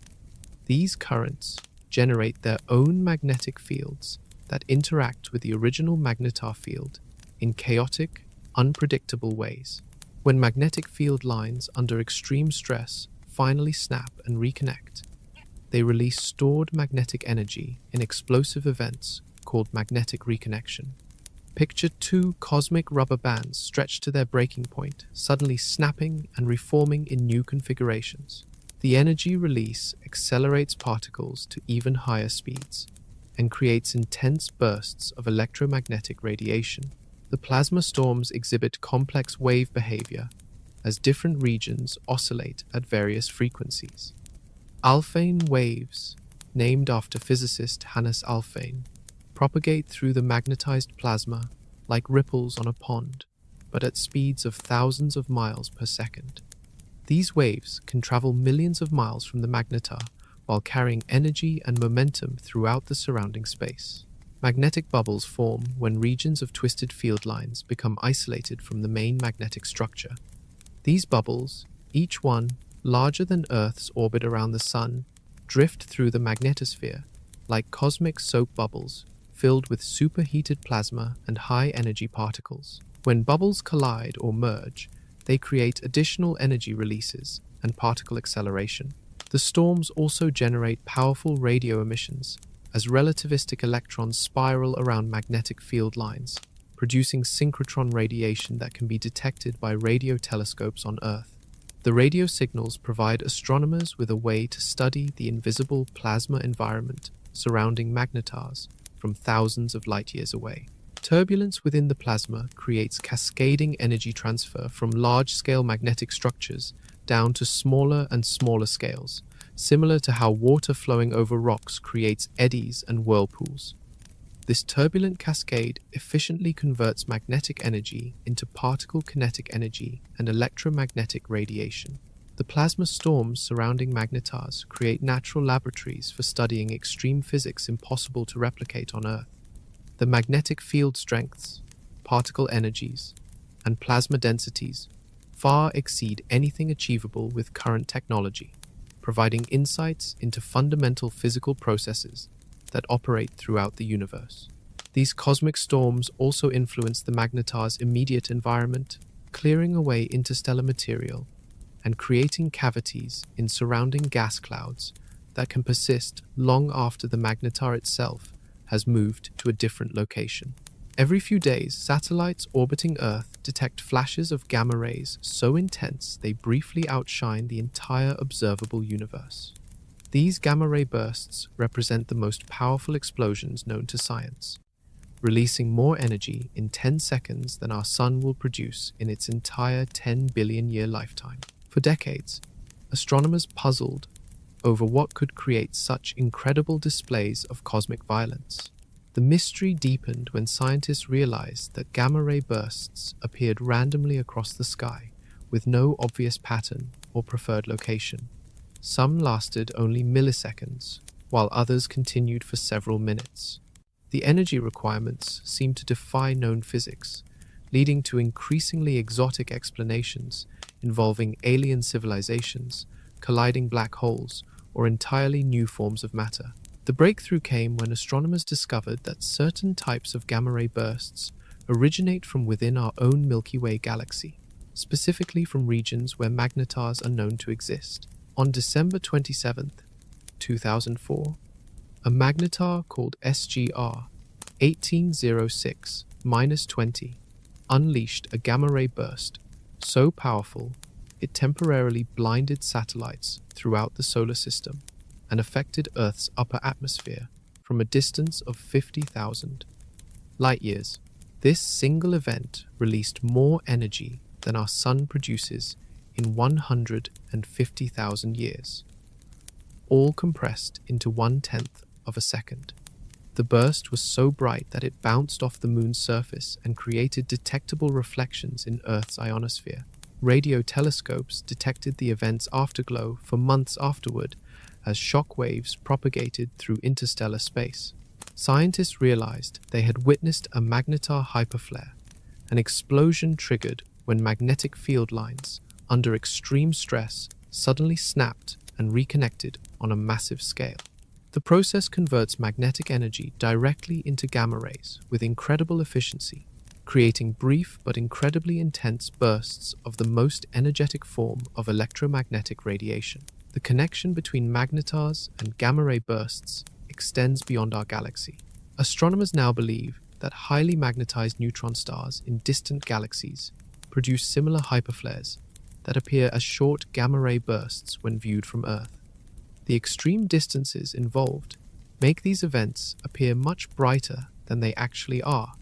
These currents generate their own magnetic fields that interact with the original magnetar field in chaotic, unpredictable ways. When magnetic field lines under extreme stress finally snap and reconnect, they release stored magnetic energy in explosive events called magnetic reconnection. Picture two cosmic rubber bands stretched to their breaking point, suddenly snapping and reforming in new configurations. The energy release accelerates particles to even higher speeds and creates intense bursts of electromagnetic radiation. The plasma storms exhibit complex wave behavior as different regions oscillate at various frequencies. Alfvén waves, named after physicist Hannes Alfvén, propagate through the magnetized plasma like ripples on a pond, but at speeds of thousands of miles per second. These waves can travel millions of miles from the magnetar while carrying energy and momentum throughout the surrounding space. Magnetic bubbles form when regions of twisted field lines become isolated from the main magnetic structure. These bubbles, each one larger than Earth's orbit around the Sun, drift through the magnetosphere like cosmic soap bubbles filled with superheated plasma and high-energy particles. When bubbles collide or merge, they create additional energy releases and particle acceleration. The storms also generate powerful radio emissions as relativistic electrons spiral around magnetic field lines, producing synchrotron radiation that can be detected by radio telescopes on Earth. The radio signals provide astronomers with a way to study the invisible plasma environment surrounding magnetars from thousands of light years away. Turbulence within the plasma creates cascading energy transfer from large-scale magnetic structures down to smaller and smaller scales, similar to how water flowing over rocks creates eddies and whirlpools. This turbulent cascade efficiently converts magnetic energy into particle kinetic energy and electromagnetic radiation. The The plasma storms surrounding magnetars create natural laboratories for studying extreme physics impossible to replicate on Earth. The magnetic field strengths, particle energies, and plasma densities far exceed anything achievable with current technology, providing insights into fundamental physical processes that operate throughout the universe. These cosmic storms also influence the magnetar's immediate environment, clearing away interstellar material and creating cavities in surrounding gas clouds that can persist long after the magnetar itself has moved to a different location. Every few days, satellites orbiting Earth detect flashes of gamma rays so intense they briefly outshine the entire observable universe. These gamma ray bursts represent the most powerful explosions known to science, releasing more energy in 10 seconds than our Sun will produce in its entire 10 billion year lifetime. For decades, astronomers puzzled over what could create such incredible displays of cosmic violence. The mystery deepened when scientists realized that gamma-ray bursts appeared randomly across the sky, with no obvious pattern or preferred location. Some lasted only milliseconds, while others continued for several minutes. The energy requirements seemed to defy known physics, leading to increasingly exotic explanations involving alien civilizations, colliding black holes, or entirely new forms of matter. The breakthrough came when astronomers discovered that certain types of gamma-ray bursts originate from within our own Milky Way galaxy, specifically from regions where magnetars are known to exist. On December 27, 2004, a magnetar called SGR 1806-20 unleashed a gamma-ray burst so powerful it temporarily blinded satellites throughout the solar system and affected Earth's upper atmosphere from a distance of 50,000 light-years. This single event released more energy than our Sun produces in 150,000 years, all compressed into 1/10 of a second. The burst was so bright that it bounced off the Moon's surface and created detectable reflections in Earth's ionosphere. Radio telescopes detected the event's afterglow for months afterward as shock waves propagated through interstellar space. Scientists realized they had witnessed a magnetar hyperflare, an explosion triggered when magnetic field lines, under extreme stress, suddenly snapped and reconnected on a massive scale. The process converts magnetic energy directly into gamma rays with incredible efficiency, creating brief but incredibly intense bursts of the most energetic form of electromagnetic radiation. The connection between magnetars and gamma-ray bursts extends beyond our galaxy. Astronomers now believe that highly magnetized neutron stars in distant galaxies produce similar hyperflares that appear as short gamma-ray bursts when viewed from Earth. The extreme distances involved make these events appear much brighter than they actually are,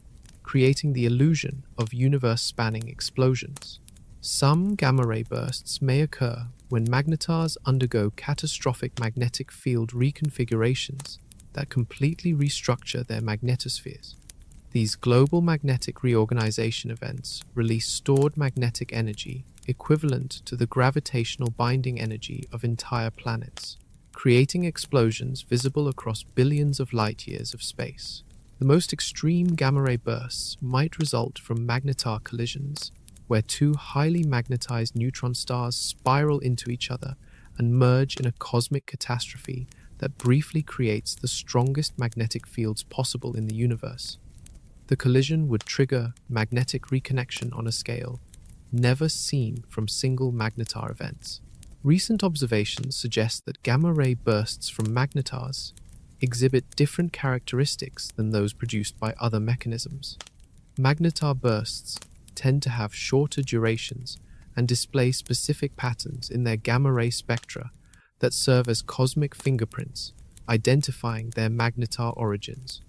creating the illusion of universe-spanning explosions. Some gamma-ray bursts may occur when magnetars undergo catastrophic magnetic field reconfigurations that completely restructure their magnetospheres. These global magnetic reorganization events release stored magnetic energy equivalent to the gravitational binding energy of entire planets, creating explosions visible across billions of light-years of space. The most extreme gamma-ray bursts might result from magnetar collisions, where two highly magnetized neutron stars spiral into each other and merge in a cosmic catastrophe that briefly creates the strongest magnetic fields possible in the universe. The collision would trigger magnetic reconnection on a scale never seen from single magnetar events. Recent observations suggest that gamma-ray bursts from magnetars exhibit different characteristics than those produced by other mechanisms. Magnetar bursts tend to have shorter durations and display specific patterns in their gamma-ray spectra that serve as cosmic fingerprints, identifying their magnetar origins.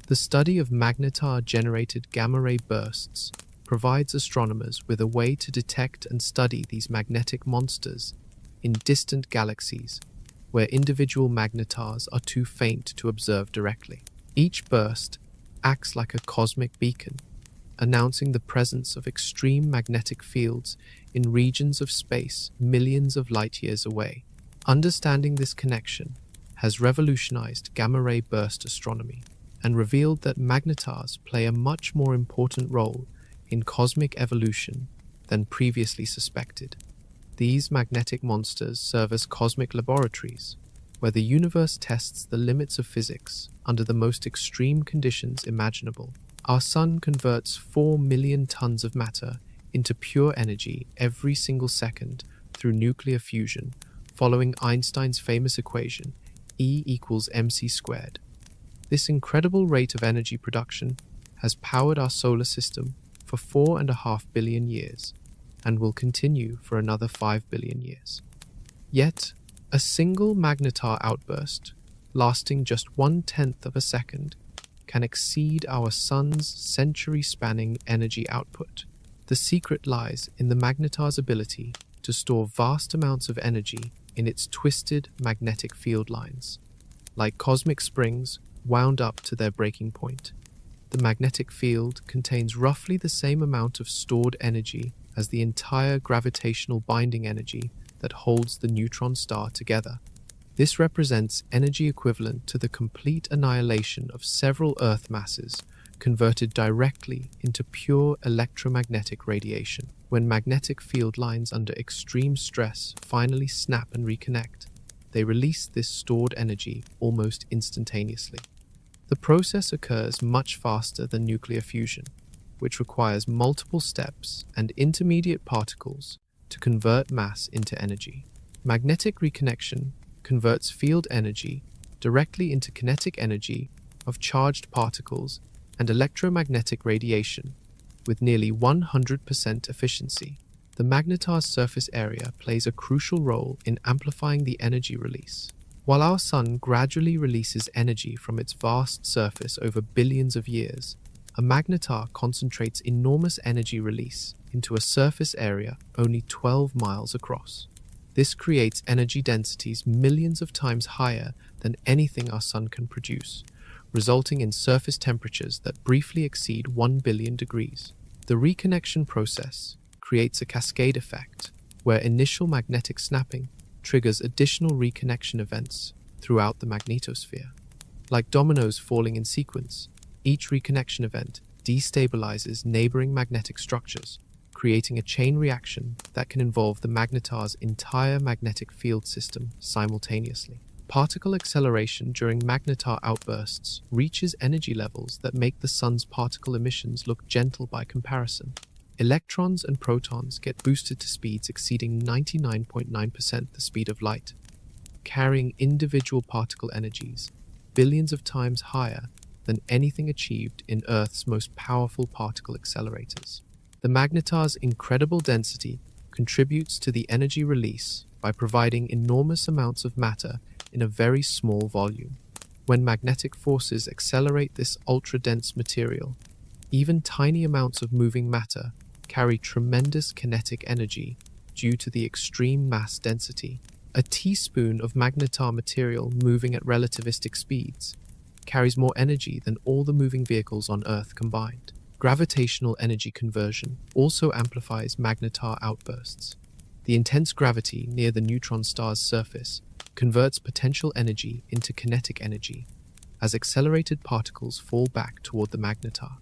The study of magnetar-generated gamma-ray bursts provides astronomers with a way to detect and study these magnetic monsters in distant galaxies where individual magnetars are too faint to observe directly. Each burst acts like a cosmic beacon, announcing the presence of extreme magnetic fields in regions of space millions of light years away. Understanding this connection has revolutionized gamma-ray burst astronomy and revealed that magnetars play a much more important role in cosmic evolution than previously suspected. These magnetic monsters serve as cosmic laboratories, where the universe tests the limits of physics under the most extreme conditions imaginable. Our Sun converts 4 million tons of matter into pure energy every single second through nuclear fusion, following Einstein's famous equation, E equals mc squared. This incredible rate of energy production has powered our solar system for 4.5 billion years and will continue for another 5 billion years. Yet, a single magnetar outburst, lasting just 1/10 of a second, can exceed our Sun's century-spanning energy output. The secret lies in the magnetar's ability to store vast amounts of energy in its twisted magnetic field lines. Like cosmic springs wound up to their breaking point, the magnetic field contains roughly the same amount of stored energy as the entire gravitational binding energy that holds the neutron star together. This represents energy equivalent to the complete annihilation of several Earth masses, converted directly into pure electromagnetic radiation. When magnetic field lines under extreme stress finally snap and reconnect, they release this stored energy almost instantaneously. The process occurs much faster than nuclear fusion, which requires multiple steps and intermediate particles to convert mass into energy. Magnetic reconnection converts field energy directly into kinetic energy of charged particles and electromagnetic radiation with nearly 100% efficiency. The magnetar's surface area plays a crucial role in amplifying the energy release. While our Sun gradually releases energy from its vast surface over billions of years, a magnetar concentrates enormous energy release into a surface area only 12 miles across. This creates energy densities millions of times higher than anything our Sun can produce, resulting in surface temperatures that briefly exceed 1 billion degrees. The reconnection process creates a cascade effect, where initial magnetic snapping triggers additional reconnection events throughout the magnetosphere. Like dominoes falling in sequence, each reconnection event destabilizes neighboring magnetic structures, creating a chain reaction that can involve the magnetar's entire magnetic field system simultaneously. Particle acceleration during magnetar outbursts reaches energy levels that make the Sun's particle emissions look gentle by comparison. Electrons and protons get boosted to speeds exceeding 99.9% the speed of light, carrying individual particle energies billions of times higher than anything achieved in Earth's most powerful particle accelerators. The magnetar's incredible density contributes to the energy release by providing enormous amounts of matter in a very small volume. When magnetic forces accelerate this ultra-dense material, even tiny amounts of moving matter carry tremendous kinetic energy due to the extreme mass density. A teaspoon of magnetar material moving at relativistic speeds carries more energy than all the moving vehicles on Earth combined. Gravitational energy conversion also amplifies magnetar outbursts. The intense gravity near the neutron star's surface converts potential energy into kinetic energy as accelerated particles fall back toward the magnetar.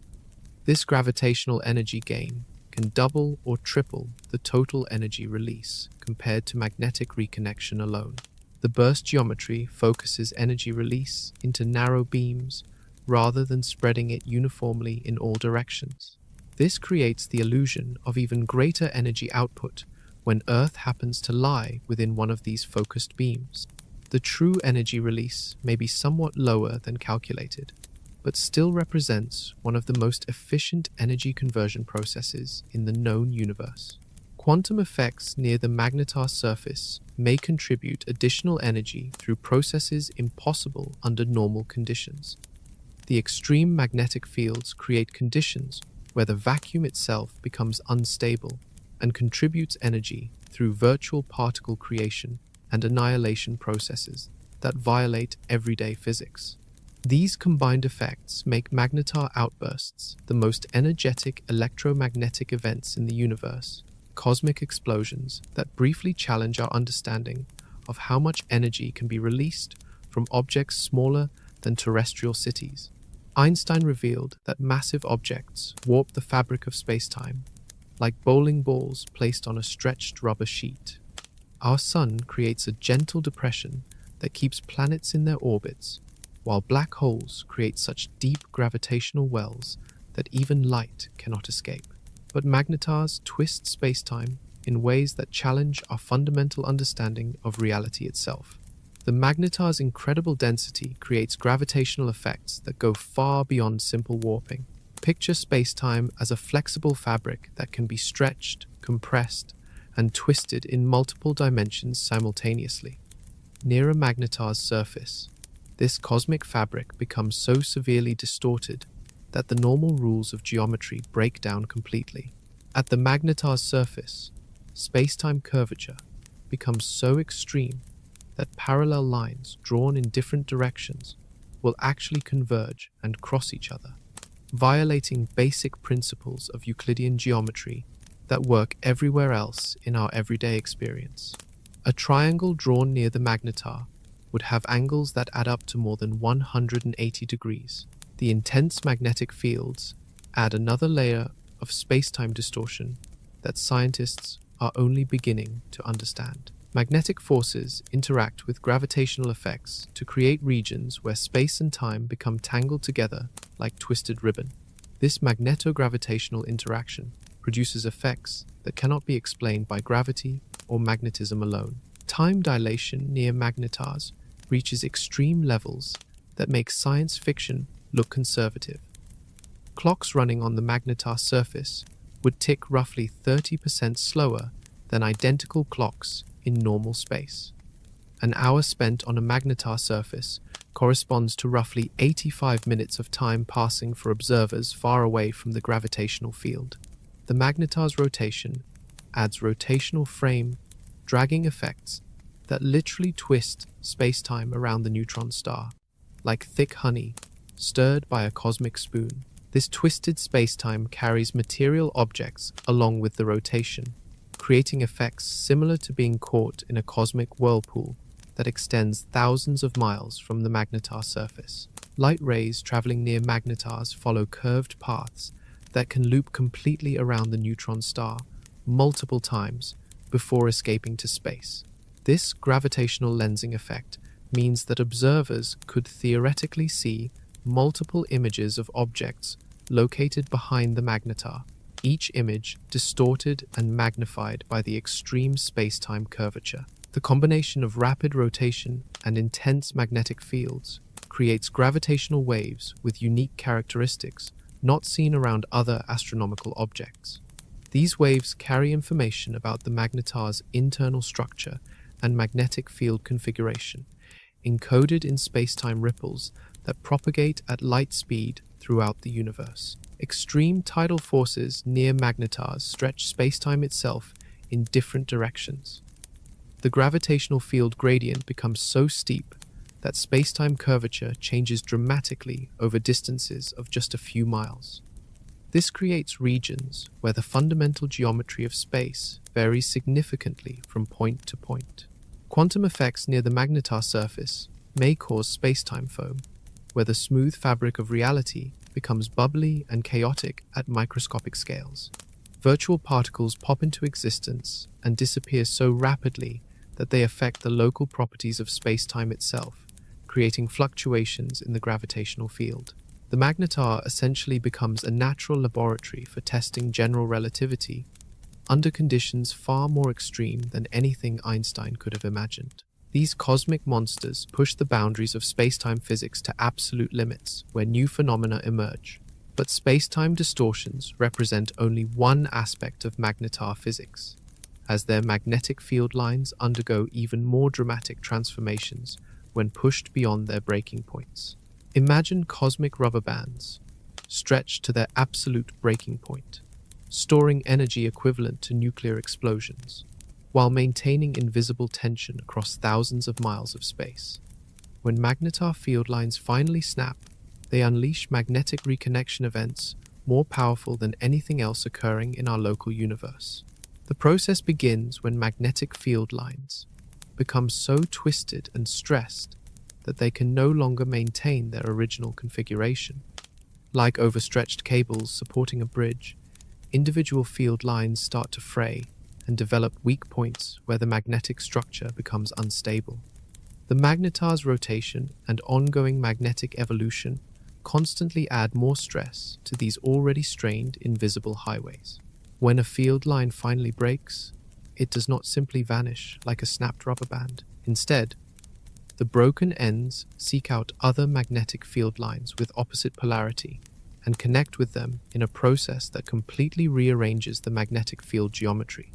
This gravitational energy gain can double or triple the total energy release compared to magnetic reconnection alone. The burst geometry focuses energy release into narrow beams rather than spreading it uniformly in all directions. This creates the illusion of even greater energy output when Earth happens to lie within one of these focused beams. The true energy release may be somewhat lower than calculated, but still represents one of the most efficient energy conversion processes in the known universe. Quantum effects near the magnetar surface may contribute additional energy through processes impossible under normal conditions. The extreme magnetic fields create conditions where the vacuum itself becomes unstable and contributes energy through virtual particle creation and annihilation processes that violate everyday physics. These combined effects make magnetar outbursts the most energetic electromagnetic events in the universe, cosmic explosions that briefly challenge our understanding of how much energy can be released from objects smaller than terrestrial cities. Einstein revealed that massive objects warp the fabric of space-time, like bowling balls placed on a stretched rubber sheet. Our sun creates a gentle depression that keeps planets in their orbits, while black holes create such deep gravitational wells that even light cannot escape. But magnetars twist space-time in ways that challenge our fundamental understanding of reality itself. The magnetar's incredible density creates gravitational effects that go far beyond simple warping. Picture space-time as a flexible fabric that can be stretched, compressed, and twisted in multiple dimensions simultaneously. Near a magnetar's surface, this cosmic fabric becomes so severely distorted that the normal rules of geometry break down completely. At the magnetar's surface, space-time curvature becomes so extreme that parallel lines drawn in different directions will actually converge and cross each other, violating basic principles of Euclidean geometry that work everywhere else in our everyday experience. A triangle drawn near the magnetar would have angles that add up to more than 180 degrees. The intense magnetic fields add another layer of space-time distortion that scientists are only beginning to understand. Magnetic forces interact with gravitational effects to create regions where space and time become tangled together like twisted ribbon. This magnetogravitational interaction produces effects that cannot be explained by gravity or magnetism alone. Time dilation near magnetars reaches extreme levels that make science fiction look conservative. Clocks running on the magnetar surface would tick roughly 30% slower than identical clocks in normal space. An hour spent on a magnetar surface corresponds to roughly 85 minutes of time passing for observers far away from the gravitational field. The magnetar's rotation adds rotational frame dragging effects that literally twist space-time around the neutron star, like thick honey stirred by a cosmic spoon. This twisted space-time carries material objects along with the rotation, creating effects similar to being caught in a cosmic whirlpool that extends thousands of miles from the magnetar surface. Light rays traveling near magnetars follow curved paths that can loop completely around the neutron star multiple times before escaping to space. This gravitational lensing effect means that observers could theoretically see multiple images of objects located behind the magnetar, each image distorted and magnified by the extreme space-time curvature. The combination of rapid rotation and intense magnetic fields creates gravitational waves with unique characteristics not seen around other astronomical objects. These waves carry information about the magnetar's internal structure and magnetic field configuration, encoded in space-time ripples that propagate at light speed throughout the universe. Extreme tidal forces near magnetars stretch space-time itself in different directions. The gravitational field gradient becomes so steep that space-time curvature changes dramatically over distances of just a few miles. This creates regions where the fundamental geometry of space varies significantly from point to point. Quantum effects near the magnetar surface may cause space-time foam, where the smooth fabric of reality becomes bubbly and chaotic at microscopic scales. Virtual particles pop into existence and disappear so rapidly that they affect the local properties of space-time itself, creating fluctuations in the gravitational field. The magnetar essentially becomes a natural laboratory for testing general relativity under conditions far more extreme than anything Einstein could have imagined. These cosmic monsters push the boundaries of space-time physics to absolute limits where new phenomena emerge. But space-time distortions represent only one aspect of magnetar physics, as their magnetic field lines undergo even more dramatic transformations when pushed beyond their breaking points. Imagine cosmic rubber bands stretched to their absolute breaking point, storing energy equivalent to nuclear explosions, while maintaining invisible tension across thousands of miles of space. When magnetar field lines finally snap, they unleash magnetic reconnection events more powerful than anything else occurring in our local universe. The process begins when magnetic field lines become so twisted and stressed that they can no longer maintain their original configuration. Like overstretched cables supporting a bridge, individual field lines start to fray and develop weak points where the magnetic structure becomes unstable. The magnetar's rotation and ongoing magnetic evolution constantly add more stress to these already strained invisible highways. When a field line finally breaks, it does not simply vanish like a snapped rubber band. Instead, the broken ends seek out other magnetic field lines with opposite polarity and connect with them in a process that completely rearranges the magnetic field geometry.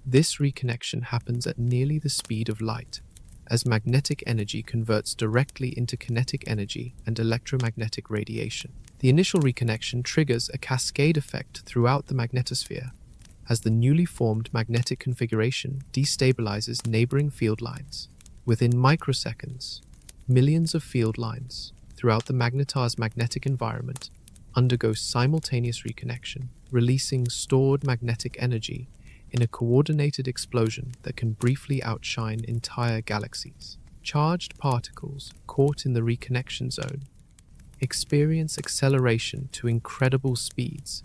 This reconnection happens at nearly the speed of light, as magnetic energy converts directly into kinetic energy and electromagnetic radiation. The initial reconnection triggers a cascade effect throughout the magnetosphere, as the newly formed magnetic configuration destabilizes neighboring field lines. Within microseconds, millions of field lines throughout the magnetar's magnetic environment undergo simultaneous reconnection, releasing stored magnetic energy in a coordinated explosion that can briefly outshine entire galaxies. Charged particles caught in the reconnection zone experience acceleration to incredible speeds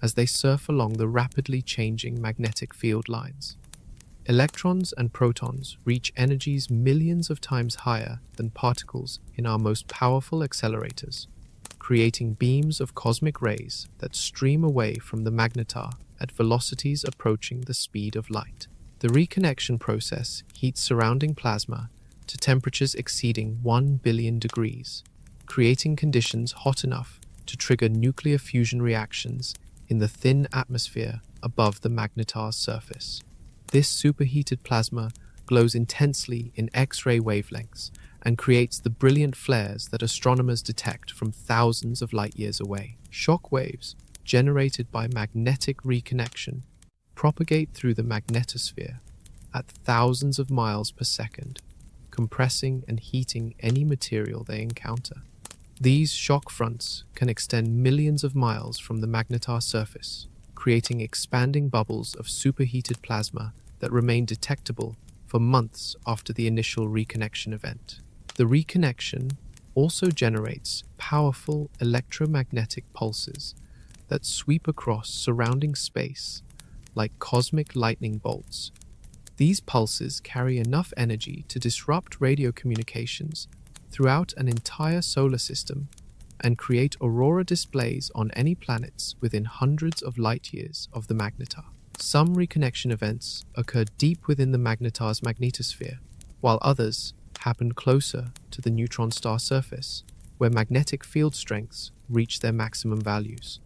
as they surf along the rapidly changing magnetic field lines. Electrons and protons reach energies millions of times higher than particles in our most powerful accelerators, creating beams of cosmic rays that stream away from the magnetar at velocities approaching the speed of light. The reconnection process heats surrounding plasma to temperatures exceeding 1 billion degrees, creating conditions hot enough to trigger nuclear fusion reactions in the thin atmosphere above the magnetar's surface. This superheated plasma glows intensely in X-ray wavelengths and creates the brilliant flares that astronomers detect from thousands of light years away. Shock waves generated by magnetic reconnection propagate through the magnetosphere at thousands of miles per second, compressing and heating any material they encounter. These shock fronts can extend millions of miles from the magnetar surface, creating expanding bubbles of superheated plasma that remain detectable for months after the initial reconnection event. The reconnection also generates powerful electromagnetic pulses that sweep across surrounding space like cosmic lightning bolts. These pulses carry enough energy to disrupt radio communications throughout an entire solar system and create aurora displays on any planets within hundreds of light years of the magnetar. Some reconnection events occur deep within the magnetar's magnetosphere, while others happen closer to the neutron star surface, where magnetic field strengths reach their maximum values.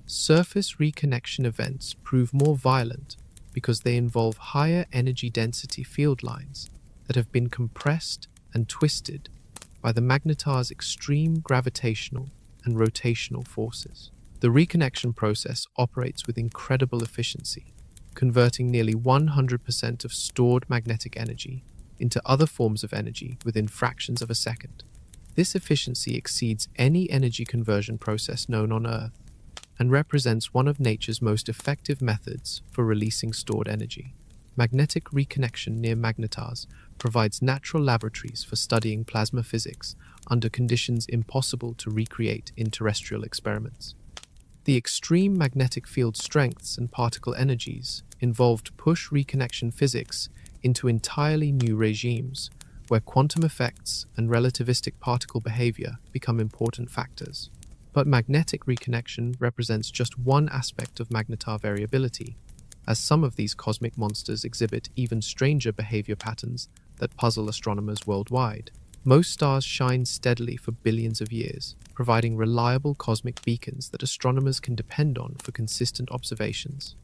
Surface reconnection events prove more violent because they involve higher energy density field lines that have been compressed and twisted by the magnetar's extreme gravitational and rotational forces. The reconnection process operates with incredible efficiency, converting nearly 100% of stored magnetic energy into other forms of energy within fractions of a second. This efficiency exceeds any energy conversion process known on Earth and represents one of nature's most effective methods for releasing stored energy. Magnetic reconnection near magnetars provides natural laboratories for studying plasma physics under conditions impossible to recreate in terrestrial experiments. The extreme magnetic field strengths and particle energies involved push reconnection physics into entirely new regimes, where quantum effects and relativistic particle behavior become important factors. But magnetic reconnection represents just one aspect of magnetar variability, as some of these cosmic monsters exhibit even stranger behavior patterns that puzzle astronomers worldwide. Most stars shine steadily for billions of years, providing reliable cosmic beacons that astronomers can depend on for consistent observations.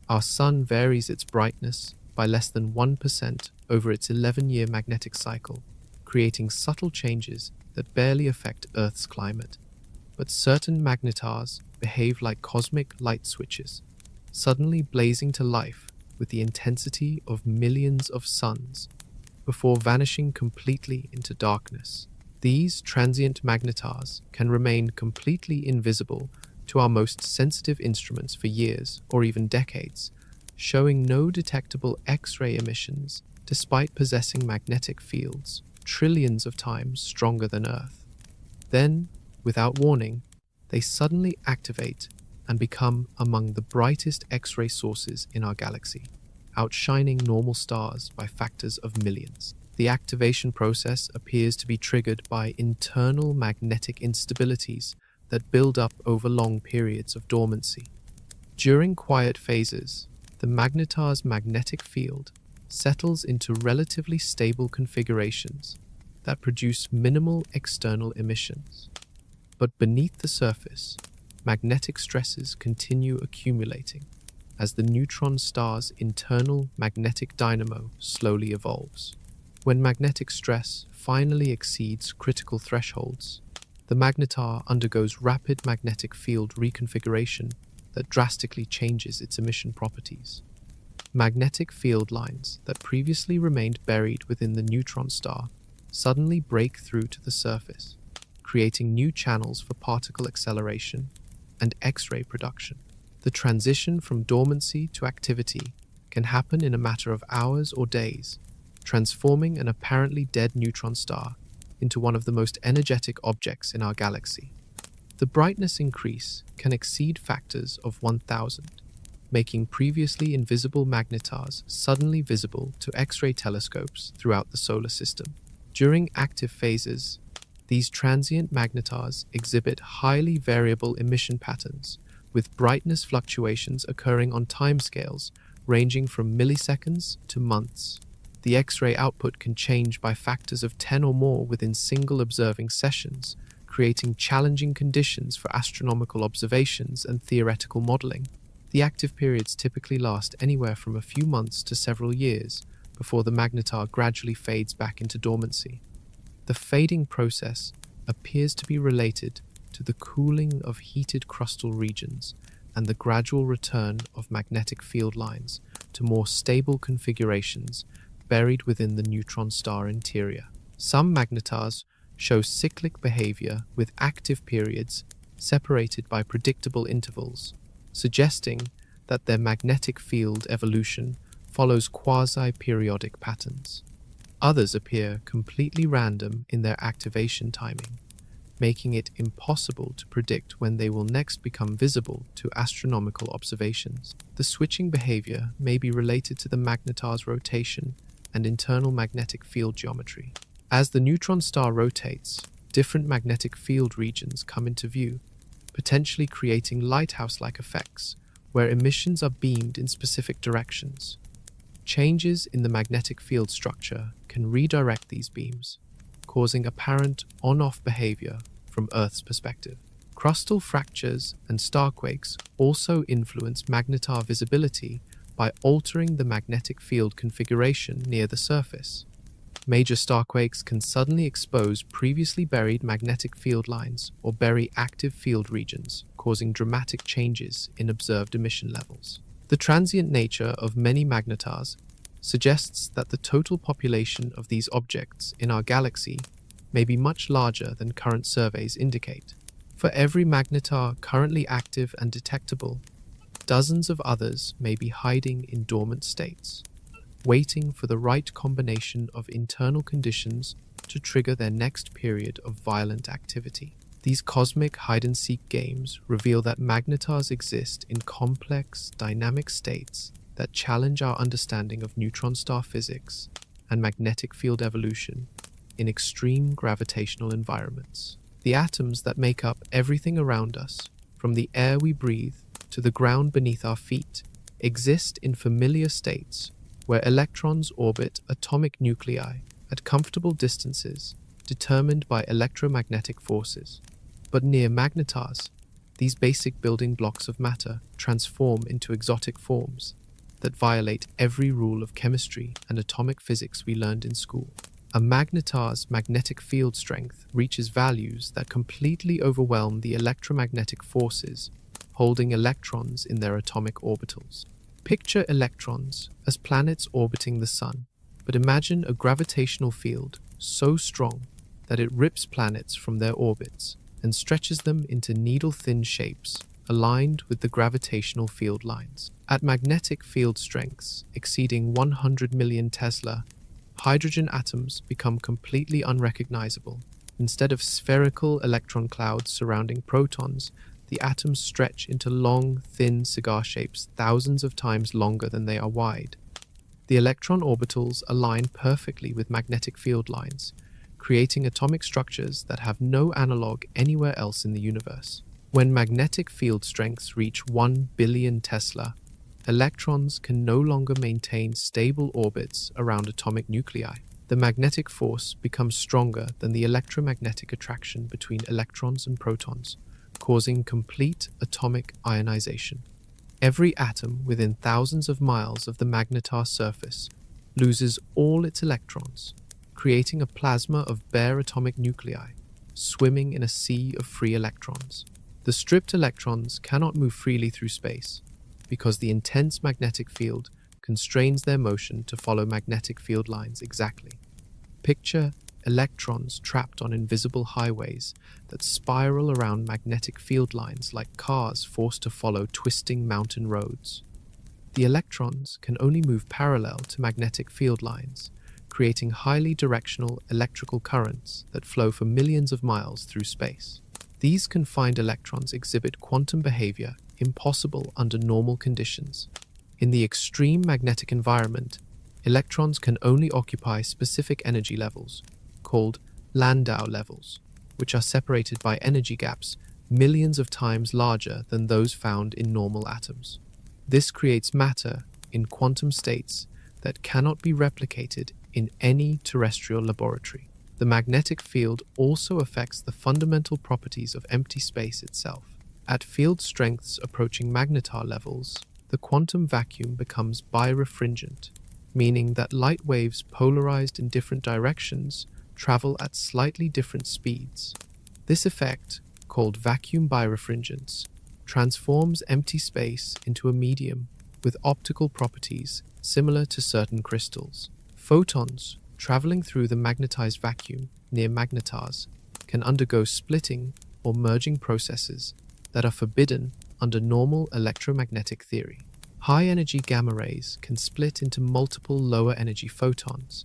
Our Sun varies its brightness by less than 1% over its 11-year magnetic cycle, creating subtle changes that barely affect Earth's climate. But certain magnetars behave like cosmic light switches, suddenly blazing to life with the intensity of millions of suns before vanishing completely into darkness. These transient magnetars can remain completely invisible to our most sensitive instruments for years or even decades, showing no detectable X-ray emissions despite possessing magnetic fields trillions of times stronger than Earth. Then, without warning, they suddenly activate and become among the brightest X-ray sources in our galaxy, outshining normal stars by factors of millions. The activation process appears to be triggered by internal magnetic instabilities that build up over long periods of dormancy. During quiet phases, the magnetar's magnetic field settles into relatively stable configurations that produce minimal external emissions. But beneath the surface, magnetic stresses continue accumulating as the neutron star's internal magnetic dynamo slowly evolves. When magnetic stress finally exceeds critical thresholds, the magnetar undergoes rapid magnetic field reconfiguration that drastically changes its emission properties. Magnetic field lines that previously remained buried within the neutron star suddenly break through to the surface, creating new channels for particle acceleration and X-ray production. The transition from dormancy to activity can happen in a matter of hours or days, transforming an apparently dead neutron star into one of the most energetic objects in our galaxy. The brightness increase can exceed factors of 1,000, making previously invisible magnetars suddenly visible to X-ray telescopes throughout the solar system. During active phases, these transient magnetars exhibit highly variable emission patterns, with brightness fluctuations occurring on timescales ranging from milliseconds to months. The X-ray output can change by factors of 10 or more within single observing sessions, creating challenging conditions for astronomical observations and theoretical modeling. The active periods typically last anywhere from a few months to several years before the magnetar gradually fades back into dormancy. The fading process appears to be related to the cooling of heated crustal regions and the gradual return of magnetic field lines to more stable configurations buried within the neutron star interior. Some magnetars show cyclic behavior with active periods separated by predictable intervals, suggesting that their magnetic field evolution follows quasi-periodic patterns. Others appear completely random in their activation timing, making it impossible to predict when they will next become visible to astronomical observations. The switching behavior may be related to the magnetar's rotation and internal magnetic field geometry. As the neutron star rotates, different magnetic field regions come into view, potentially creating lighthouse-like effects where emissions are beamed in specific directions. Changes in the magnetic field structure can redirect these beams, causing apparent on-off behavior from Earth's perspective. Crustal fractures and starquakes also influence magnetar visibility by altering the magnetic field configuration near the surface. Major starquakes can suddenly expose previously buried magnetic field lines or bury active field regions, causing dramatic changes in observed emission levels. The transient nature of many magnetars suggests that the total population of these objects in our galaxy may be much larger than current surveys indicate. For every magnetar currently active and detectable, dozens of others may be hiding in dormant states, waiting for the right combination of internal conditions to trigger their next period of violent activity. These cosmic hide-and-seek games reveal that magnetars exist in complex, dynamic states that challenge our understanding of neutron star physics and magnetic field evolution in extreme gravitational environments. The atoms that make up everything around us, from the air we breathe to the ground beneath our feet, exist in familiar states where electrons orbit atomic nuclei at comfortable distances determined by electromagnetic forces. But near magnetars, these basic building blocks of matter transform into exotic forms that violate every rule of chemistry and atomic physics we learned in school. A magnetar's magnetic field strength reaches values that completely overwhelm the electromagnetic forces holding electrons in their atomic orbitals. Picture electrons as planets orbiting the sun, but imagine a gravitational field so strong that it rips planets from their orbits and stretches them into needle-thin shapes aligned with the gravitational field lines. At magnetic field strengths exceeding 100 million Tesla, hydrogen atoms become completely unrecognizable. Instead of spherical electron clouds surrounding protons, the atoms stretch into long, thin cigar shapes thousands of times longer than they are wide. The electron orbitals align perfectly with magnetic field lines, creating atomic structures that have no analog anywhere else in the universe. When magnetic field strengths reach 1 billion Tesla, electrons can no longer maintain stable orbits around atomic nuclei. The magnetic force becomes stronger than the electromagnetic attraction between electrons and protons, causing complete atomic ionization. Every atom within thousands of miles of the magnetar surface loses all its electrons, creating a plasma of bare atomic nuclei, swimming in a sea of free electrons. The stripped electrons cannot move freely through space, because the intense magnetic field constrains their motion to follow magnetic field lines exactly. Picture electrons trapped on invisible highways that spiral around magnetic field lines like cars forced to follow twisting mountain roads. The electrons can only move parallel to magnetic field lines, creating highly directional electrical currents that flow for millions of miles through space. These confined electrons exhibit quantum behavior impossible under normal conditions. In the extreme magnetic environment, electrons can only occupy specific energy levels, called Landau levels, which are separated by energy gaps millions of times larger than those found in normal atoms. This creates matter in quantum states that cannot be replicated in any terrestrial laboratory. The magnetic field also affects the fundamental properties of empty space itself. At field strengths approaching magnetar levels, the quantum vacuum becomes birefringent, meaning that light waves polarized in different directions travel at slightly different speeds. This effect, called vacuum birefringence, transforms empty space into a medium with optical properties similar to certain crystals. Photons, traveling through the magnetized vacuum near magnetars, can undergo splitting or merging processes that are forbidden under normal electromagnetic theory. High-energy gamma rays can split into multiple lower-energy photons,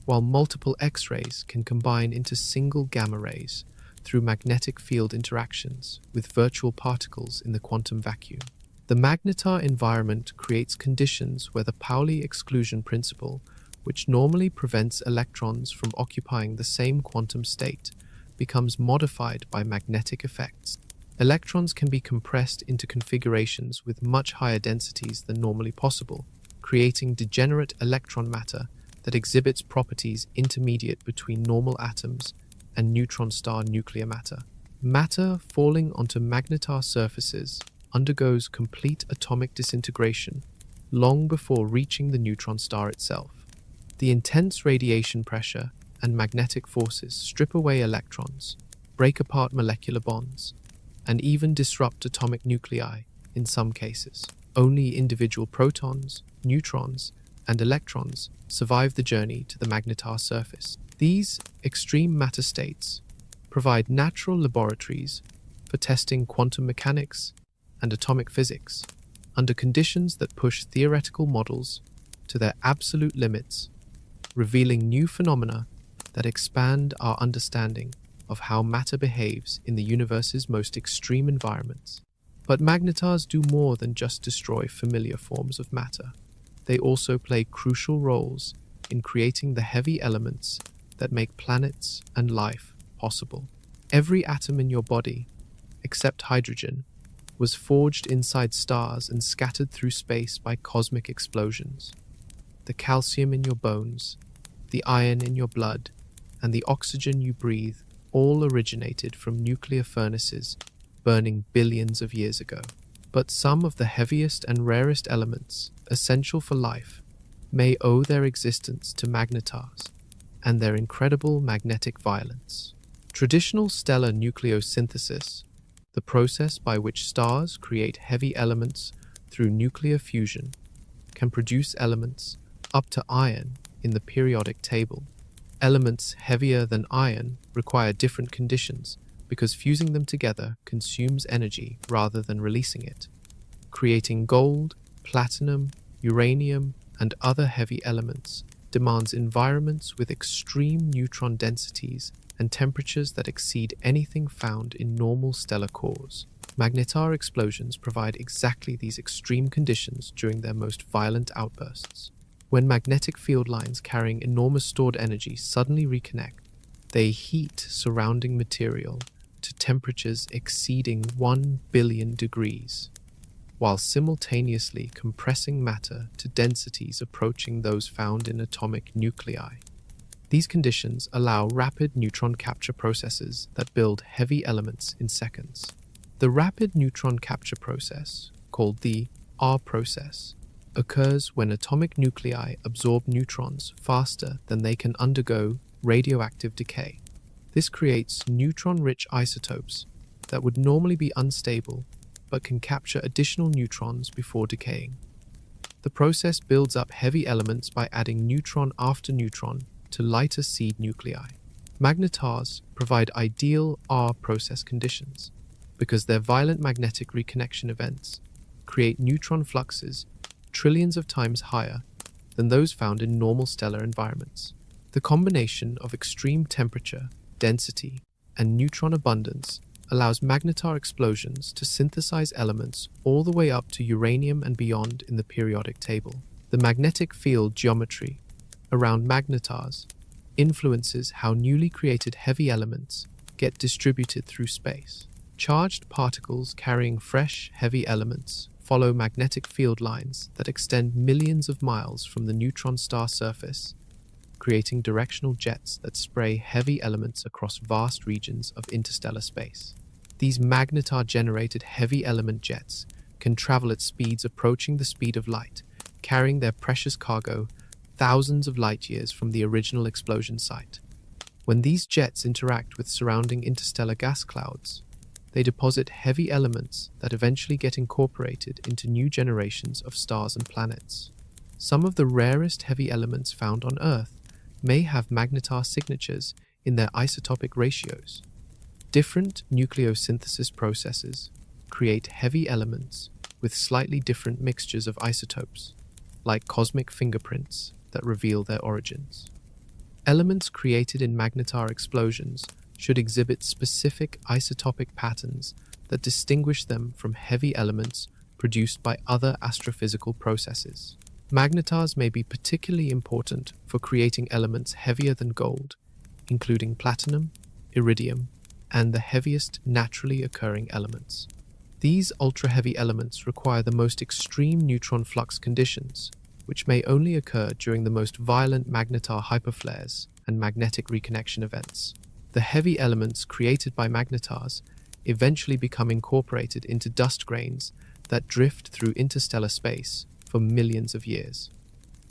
while multiple X-rays can combine into single gamma rays through magnetic field interactions with virtual particles in the quantum vacuum. The magnetar environment creates conditions where the Pauli exclusion principle, which normally prevents electrons from occupying the same quantum state, becomes modified by magnetic effects. Electrons can be compressed into configurations with much higher densities than normally possible, creating degenerate electron matter that exhibits properties intermediate between normal atoms and neutron star nuclear matter. Matter falling onto magnetar surfaces undergoes complete atomic disintegration long before reaching the neutron star itself. The intense radiation pressure and magnetic forces strip away electrons, break apart molecular bonds, and even disrupt atomic nuclei in some cases. Only individual protons, neutrons, and electrons survive the journey to the magnetar surface. These extreme matter states provide natural laboratories for testing quantum mechanics and atomic physics under conditions that push theoretical models to their absolute limits, revealing new phenomena that expand our understanding of how matter behaves in the universe's most extreme environments. But magnetars do more than just destroy familiar forms of matter. They also play crucial roles in creating the heavy elements that make planets and life possible. Every atom in your body, except hydrogen, was forged inside stars and scattered through space by cosmic explosions. The calcium in your bones, the iron in your blood, and the oxygen you breathe all originated from nuclear furnaces burning billions of years ago. But some of the heaviest and rarest elements essential for life may owe their existence to magnetars and their incredible magnetic violence. Traditional stellar nucleosynthesis, the process by which stars create heavy elements through nuclear fusion, can produce elements up to iron in the periodic table, Elements heavier than iron require different conditions because fusing them together consumes energy rather than releasing it. Creating gold, platinum, uranium, and other heavy elements demands environments with extreme neutron densities and temperatures that exceed anything found in normal stellar cores. Magnetar explosions provide exactly these extreme conditions during their most violent outbursts. When magnetic field lines carrying enormous stored energy suddenly reconnect, they heat surrounding material to temperatures exceeding 1 billion degrees, while simultaneously compressing matter to densities approaching those found in atomic nuclei. These conditions allow rapid neutron capture processes that build heavy elements in seconds. The rapid neutron capture process, called the R process, occurs when atomic nuclei absorb neutrons faster than they can undergo radioactive decay. This creates neutron-rich isotopes that would normally be unstable but can capture additional neutrons before decaying. The process builds up heavy elements by adding neutron after neutron to lighter seed nuclei. Magnetars provide ideal R process conditions because their violent magnetic reconnection events create neutron fluxes trillions of times higher than those found in normal stellar environments. The combination of extreme temperature, density, and neutron abundance allows magnetar explosions to synthesize elements all the way up to uranium and beyond in the periodic table. The magnetic field geometry around magnetars influences how newly created heavy elements get distributed through space. Charged particles carrying fresh, heavy elements follow magnetic field lines that extend millions of miles from the neutron star surface, creating directional jets that spray heavy elements across vast regions of interstellar space. These magnetar-generated heavy element jets can travel at speeds approaching the speed of light, carrying their precious cargo thousands of light years from the original explosion site. When these jets interact with surrounding interstellar gas clouds, they deposit heavy elements that eventually get incorporated into new generations of stars and planets. Some of the rarest heavy elements found on Earth may have magnetar signatures in their isotopic ratios. Different nucleosynthesis processes create heavy elements with slightly different mixtures of isotopes, like cosmic fingerprints that reveal their origins. Elements created in magnetar explosions should exhibit specific isotopic patterns that distinguish them from heavy elements produced by other astrophysical processes. Magnetars may be particularly important for creating elements heavier than gold, including platinum, iridium, and the heaviest naturally occurring elements. These ultra-heavy elements require the most extreme neutron flux conditions, which may only occur during the most violent magnetar hyperflares and magnetic reconnection events. The heavy elements created by magnetars eventually become incorporated into dust grains that drift through interstellar space for millions of years.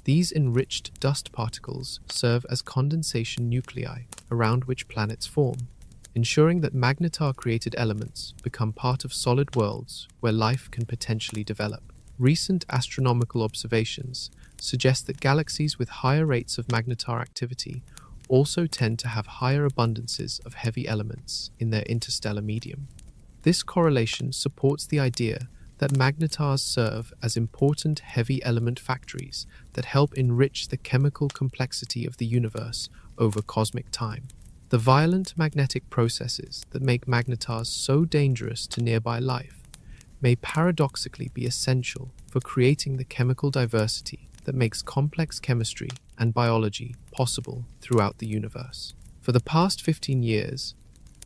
These enriched dust particles serve as condensation nuclei around which planets form, ensuring that magnetar-created elements become part of solid worlds where life can potentially develop. Recent astronomical observations suggest that galaxies with higher rates of magnetar activity also tend to have higher abundances of heavy elements in their interstellar medium. This correlation supports the idea that magnetars serve as important heavy element factories that help enrich the chemical complexity of the universe over cosmic time. The violent magnetic processes that make magnetars so dangerous to nearby life may paradoxically be essential for creating the chemical diversity that makes complex chemistry and biology possible throughout the universe. For the past 15 years,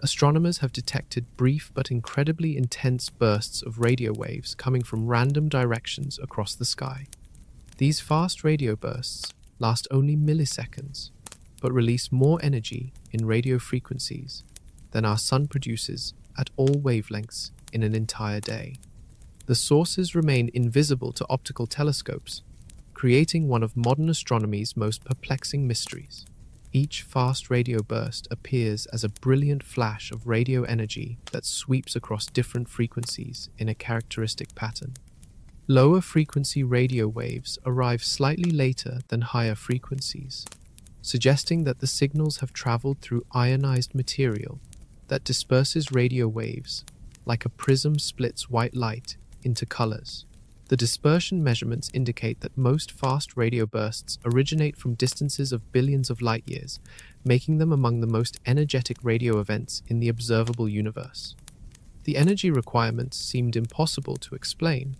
astronomers have detected brief but incredibly intense bursts of radio waves coming from random directions across the sky. These fast radio bursts last only milliseconds, but release more energy in radio frequencies than our sun produces at all wavelengths in an entire day. The sources remain invisible to optical telescopes, creating one of modern astronomy's most perplexing mysteries. Each fast radio burst appears as a brilliant flash of radio energy that sweeps across different frequencies in a characteristic pattern. Lower frequency radio waves arrive slightly later than higher frequencies, suggesting that the signals have traveled through ionized material that disperses radio waves like a prism splits white light into colors. The dispersion measurements indicate that most fast radio bursts originate from distances of billions of light years, making them among the most energetic radio events in the observable universe. The energy requirements seemed impossible to explain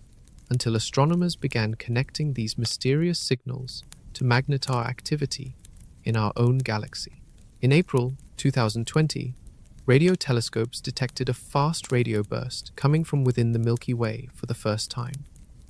until astronomers began connecting these mysterious signals to magnetar activity in our own galaxy. In April 2020, radio telescopes detected a fast radio burst coming from within the Milky Way for the first time.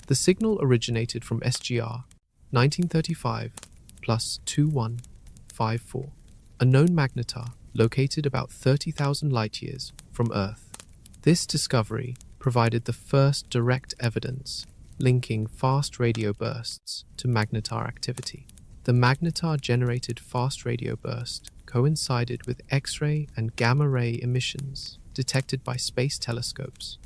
The signal originated from SGR 1935 plus 2154, a known magnetar located about 30,000 light-years from Earth. This discovery provided the first direct evidence linking fast radio bursts to magnetar activity. The magnetar-generated fast radio burst coincided with X-ray and gamma-ray emissions detected by space telescopes,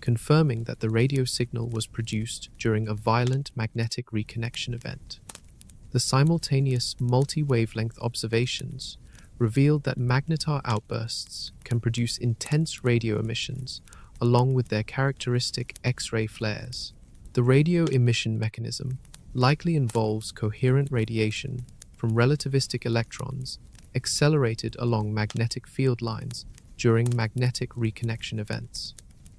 confirming that the radio signal was produced during a violent magnetic reconnection event. The simultaneous multi-wavelength observations revealed that magnetar outbursts can produce intense radio emissions along with their characteristic X-ray flares. The radio emission mechanism likely involves coherent radiation from relativistic electrons accelerated along magnetic field lines during magnetic reconnection events.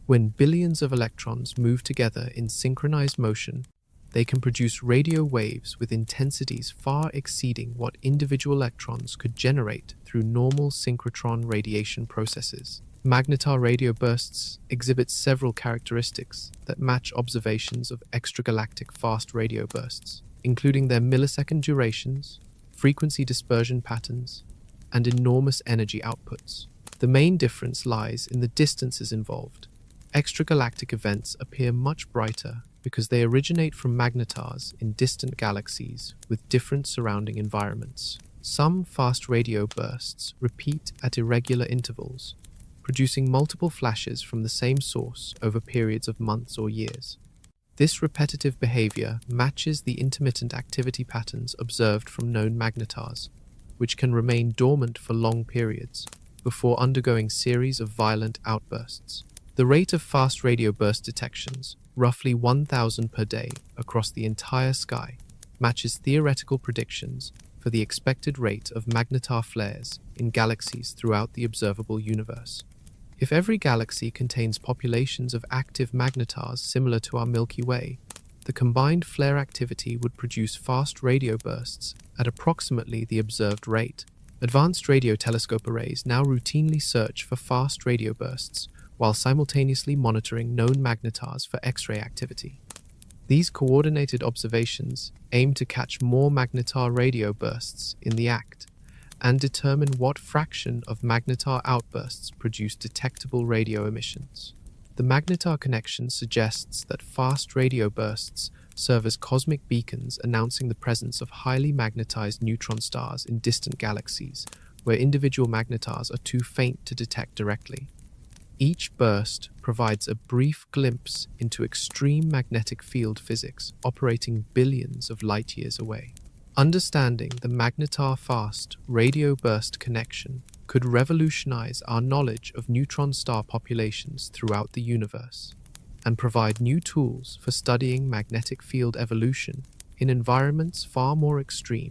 When billions of electrons move together in synchronized motion, they can produce radio waves with intensities far exceeding what individual electrons could generate through normal synchrotron radiation processes. Magnetar radio bursts exhibit several characteristics that match observations of extragalactic fast radio bursts, including their millisecond durations, frequency dispersion patterns, and enormous energy outputs. The main difference lies in the distances involved. Extragalactic events appear much brighter because they originate from magnetars in distant galaxies with different surrounding environments. Some fast radio bursts repeat at irregular intervals, producing multiple flashes from the same source over periods of months or years. This repetitive behavior matches the intermittent activity patterns observed from known magnetars, which can remain dormant for long periods before undergoing series of violent outbursts. The rate of fast radio burst detections, roughly 1,000 per day across the entire sky, matches theoretical predictions for the expected rate of magnetar flares in galaxies throughout the observable universe. If every galaxy contains populations of active magnetars similar to our Milky Way, the combined flare activity would produce fast radio bursts at approximately the observed rate. Advanced radio telescope arrays now routinely search for fast radio bursts while simultaneously monitoring known magnetars for X-ray activity. These coordinated observations aim to catch more magnetar radio bursts in the act and determine what fraction of magnetar outbursts produce detectable radio emissions. The magnetar connection suggests that fast radio bursts serve as cosmic beacons announcing the presence of highly magnetized neutron stars in distant galaxies, where individual magnetars are too faint to detect directly. Each burst provides a brief glimpse into extreme magnetic field physics operating billions of light-years away. Understanding the magnetar fast radio burst connection could revolutionize our knowledge of neutron star populations throughout the universe and provide new tools for studying magnetic field evolution in environments far more extreme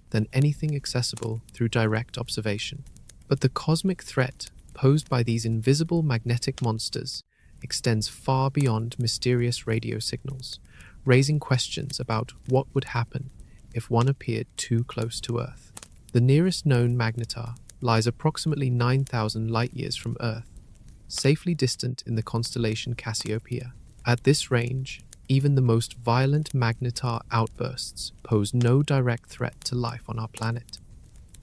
than anything accessible through direct observation. But the cosmic threat posed by these invisible magnetic monsters extends far beyond mysterious radio signals, raising questions about what would happen if one appeared too close to Earth. The nearest known magnetar lies approximately 9,000 light-years from Earth, safely distant in the constellation Cassiopeia. At this range, even the most violent magnetar outbursts pose no direct threat to life on our planet.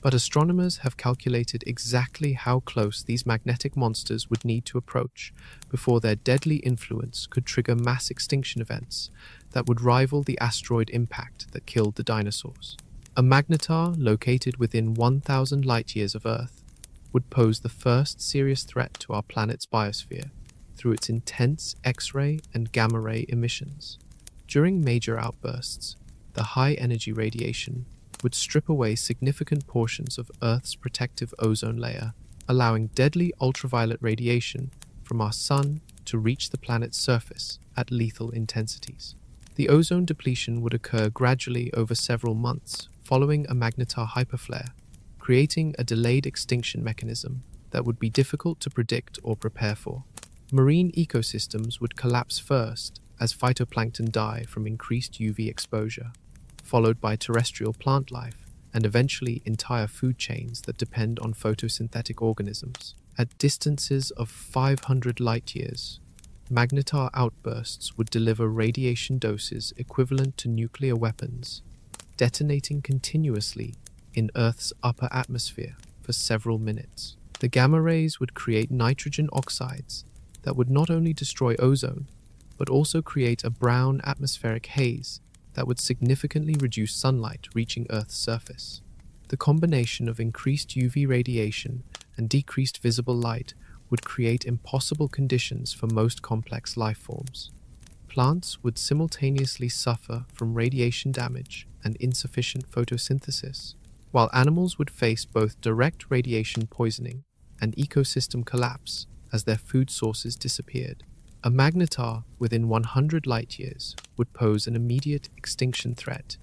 But astronomers have calculated exactly how close these magnetic monsters would need to approach before their deadly influence could trigger mass extinction events that would rival the asteroid impact that killed the dinosaurs. A magnetar located within 1,000 light-years of Earth would pose the first serious threat to our planet's biosphere through its intense X-ray and gamma-ray emissions. During major outbursts, the high-energy radiation would strip away significant portions of Earth's protective ozone layer, allowing deadly ultraviolet radiation from our sun to reach the planet's surface at lethal intensities. The ozone depletion would occur gradually over several months following a magnetar hyperflare, creating a delayed extinction mechanism that would be difficult to predict or prepare for. Marine ecosystems would collapse first as phytoplankton die from increased UV exposure, followed by terrestrial plant life and eventually entire food chains that depend on photosynthetic organisms. At distances of 500 light-years, magnetar outbursts would deliver radiation doses equivalent to nuclear weapons, detonating continuously in Earth's upper atmosphere for several minutes. The gamma rays would create nitrogen oxides that would not only destroy ozone, but also create a brown atmospheric haze that would significantly reduce sunlight reaching Earth's surface. The combination of increased UV radiation and decreased visible light would create impossible conditions for most complex life forms. Plants would simultaneously suffer from radiation damage and insufficient photosynthesis, while animals would face both direct radiation poisoning and ecosystem collapse as their food sources disappeared. A magnetar within 100 light-years would pose an immediate extinction threat,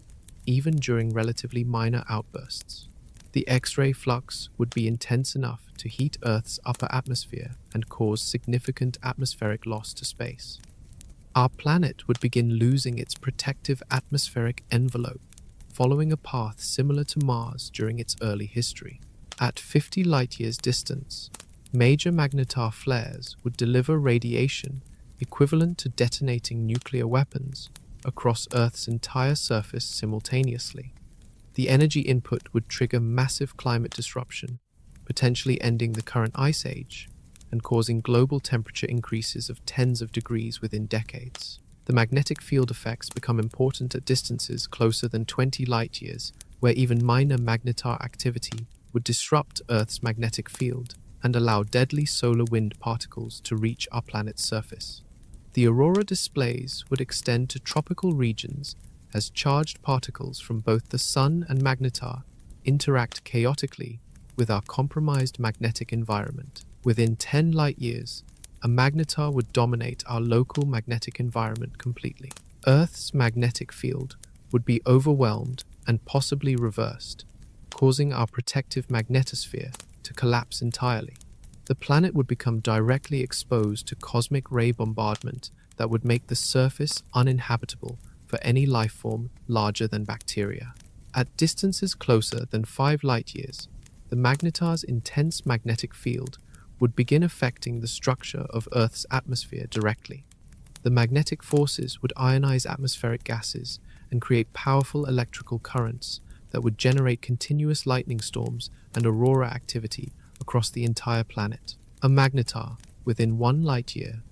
even during relatively minor outbursts. The X-ray flux would be intense enough to heat Earth's upper atmosphere and cause significant atmospheric loss to space. Our planet would begin losing its protective atmospheric envelope, following a path similar to Mars during its early history. At 50 light-years distance, major magnetar flares would deliver radiation equivalent to detonating nuclear weapons across Earth's entire surface simultaneously. The energy input would trigger massive climate disruption, potentially ending the current ice age and causing global temperature increases of tens of degrees within decades. The magnetic field effects become important at distances closer than 20 light-years, where even minor magnetar activity would disrupt Earth's magnetic field and allow deadly solar wind particles to reach our planet's surface. The aurora displays would extend to tropical regions as charged particles from both the sun and magnetar interact chaotically with our compromised magnetic environment. Within 10 light-years, a magnetar would dominate our local magnetic environment completely. Earth's magnetic field would be overwhelmed and possibly reversed, causing our protective magnetosphere to collapse entirely. The planet would become directly exposed to cosmic ray bombardment that would make the surface uninhabitable for any life form larger than bacteria. At distances closer than 5 light-years, the magnetar's intense magnetic field would begin affecting the structure of Earth's atmosphere directly. The magnetic forces would ionize atmospheric gases and create powerful electrical currents that would generate continuous lightning storms and aurora activity across the entire planet. A magnetar within 1 light-year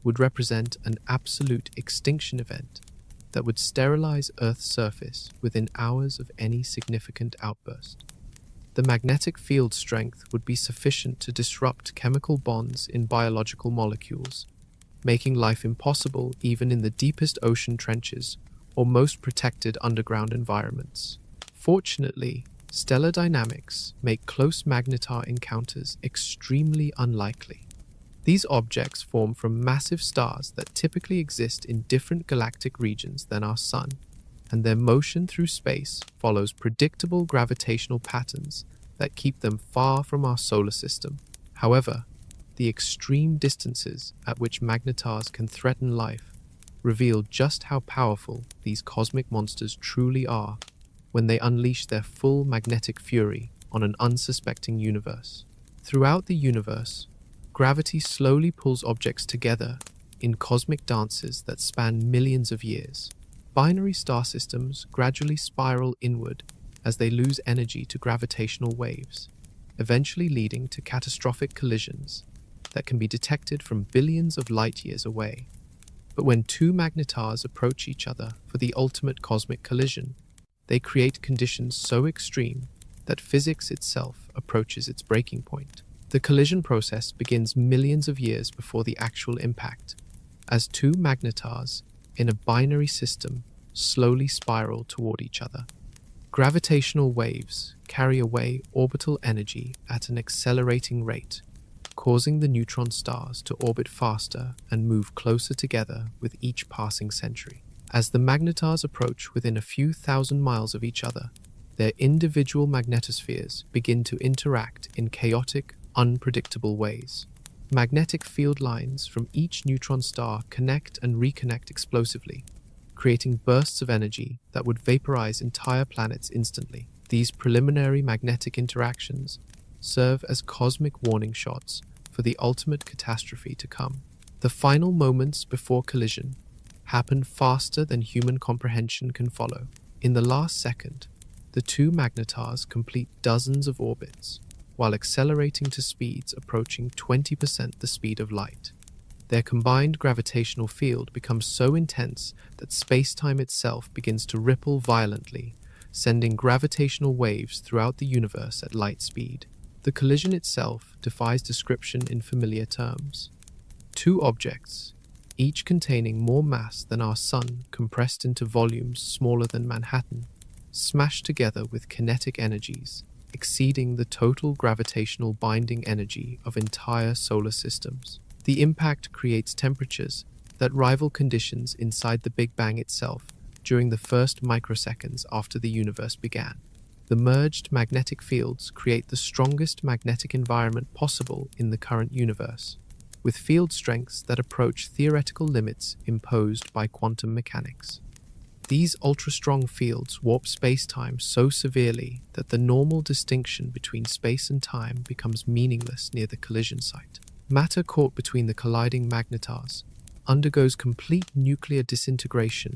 would represent an absolute extinction event that would sterilize Earth's surface within hours of any significant outburst. The magnetic field strength would be sufficient to disrupt chemical bonds in biological molecules, making life impossible even in the deepest ocean trenches or most protected underground environments. Fortunately, stellar dynamics make close magnetar encounters extremely unlikely. These objects form from massive stars that typically exist in different galactic regions than our Sun, and their motion through space follows predictable gravitational patterns that keep them far from our solar system. However, the extreme distances at which magnetars can threaten life reveal just how powerful these cosmic monsters truly are when they unleash their full magnetic fury on an unsuspecting universe. Throughout the universe, gravity slowly pulls objects together in cosmic dances that span millions of years. Binary star systems gradually spiral inward as they lose energy to gravitational waves, eventually leading to catastrophic collisions that can be detected from billions of light-years away. But when two magnetars approach each other for the ultimate cosmic collision, they create conditions so extreme that physics itself approaches its breaking point. The collision process begins millions of years before the actual impact, as two magnetars in a binary system slowly spiral toward each other. Gravitational waves carry away orbital energy at an accelerating rate, causing the neutron stars to orbit faster and move closer together with each passing century. As the magnetars approach within a few thousand miles of each other, their individual magnetospheres begin to interact in chaotic, unpredictable ways. Magnetic field lines from each neutron star connect and reconnect explosively, creating bursts of energy that would vaporize entire planets instantly. These preliminary magnetic interactions serve as cosmic warning shots for the ultimate catastrophe to come. The final moments before collision happen faster than human comprehension can follow. In the last second, the two magnetars complete dozens of orbits, while accelerating to speeds approaching 20% the speed of light. Their combined gravitational field becomes so intense that space-time itself begins to ripple violently, sending gravitational waves throughout the universe at light speed. The collision itself defies description in familiar terms. Two objects, each containing more mass than our Sun compressed into volumes smaller than Manhattan, smash together with kinetic energies exceeding the total gravitational binding energy of entire solar systems. The impact creates temperatures that rival conditions inside the Big Bang itself during the first microseconds after the universe began. The merged magnetic fields create the strongest magnetic environment possible in the current universe, with field strengths that approach theoretical limits imposed by quantum mechanics. These ultra-strong fields warp space-time so severely that the normal distinction between space and time becomes meaningless near the collision site. Matter caught between the colliding magnetars undergoes complete nuclear disintegration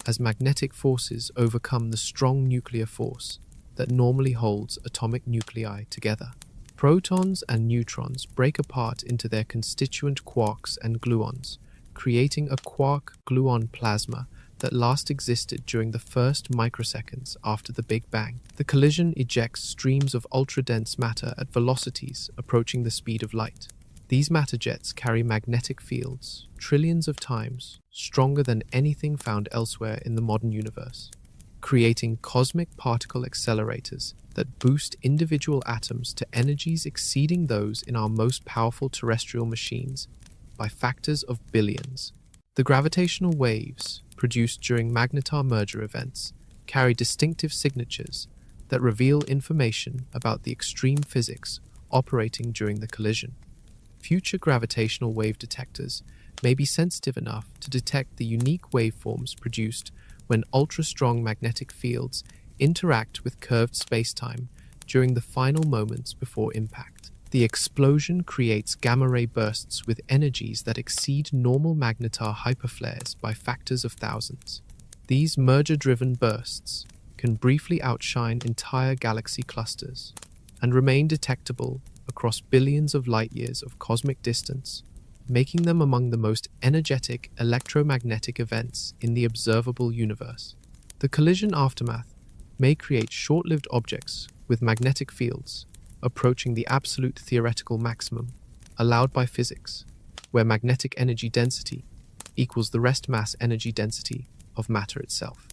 as magnetic forces overcome the strong nuclear force that normally holds atomic nuclei together. Protons and neutrons break apart into their constituent quarks and gluons, creating a quark-gluon plasma that last existed during the first microseconds after the Big Bang. The collision ejects streams of ultra-dense matter at velocities approaching the speed of light. These matter jets carry magnetic fields trillions of times stronger than anything found elsewhere in the modern universe, creating cosmic particle accelerators that boost individual atoms to energies exceeding those in our most powerful terrestrial machines by factors of billions. The gravitational waves produced during magnetar merger events carry distinctive signatures that reveal information about the extreme physics operating during the collision. Future gravitational wave detectors may be sensitive enough to detect the unique waveforms produced when ultra-strong magnetic fields interact with curved spacetime during the final moments before impact. The explosion creates gamma-ray bursts with energies that exceed normal magnetar hyperflares by factors of thousands. These merger-driven bursts can briefly outshine entire galaxy clusters and remain detectable across billions of light-years of cosmic distance, making them among the most energetic electromagnetic events in the observable universe. The collision aftermath may create short-lived objects with magnetic fields approaching the absolute theoretical maximum allowed by physics, where magnetic energy density equals the rest mass energy density of matter itself.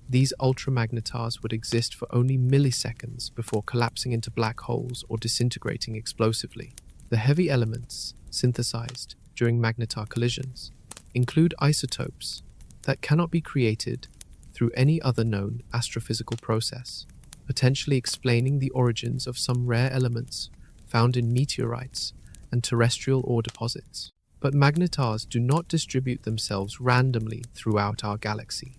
These ultramagnetars would exist for only milliseconds before collapsing into black holes or disintegrating explosively. The heavy elements synthesized during magnetar collisions include isotopes that cannot be created through any other known astrophysical process, potentially explaining the origins of some rare elements found in meteorites and terrestrial ore deposits. But magnetars do not distribute themselves randomly throughout our galaxy,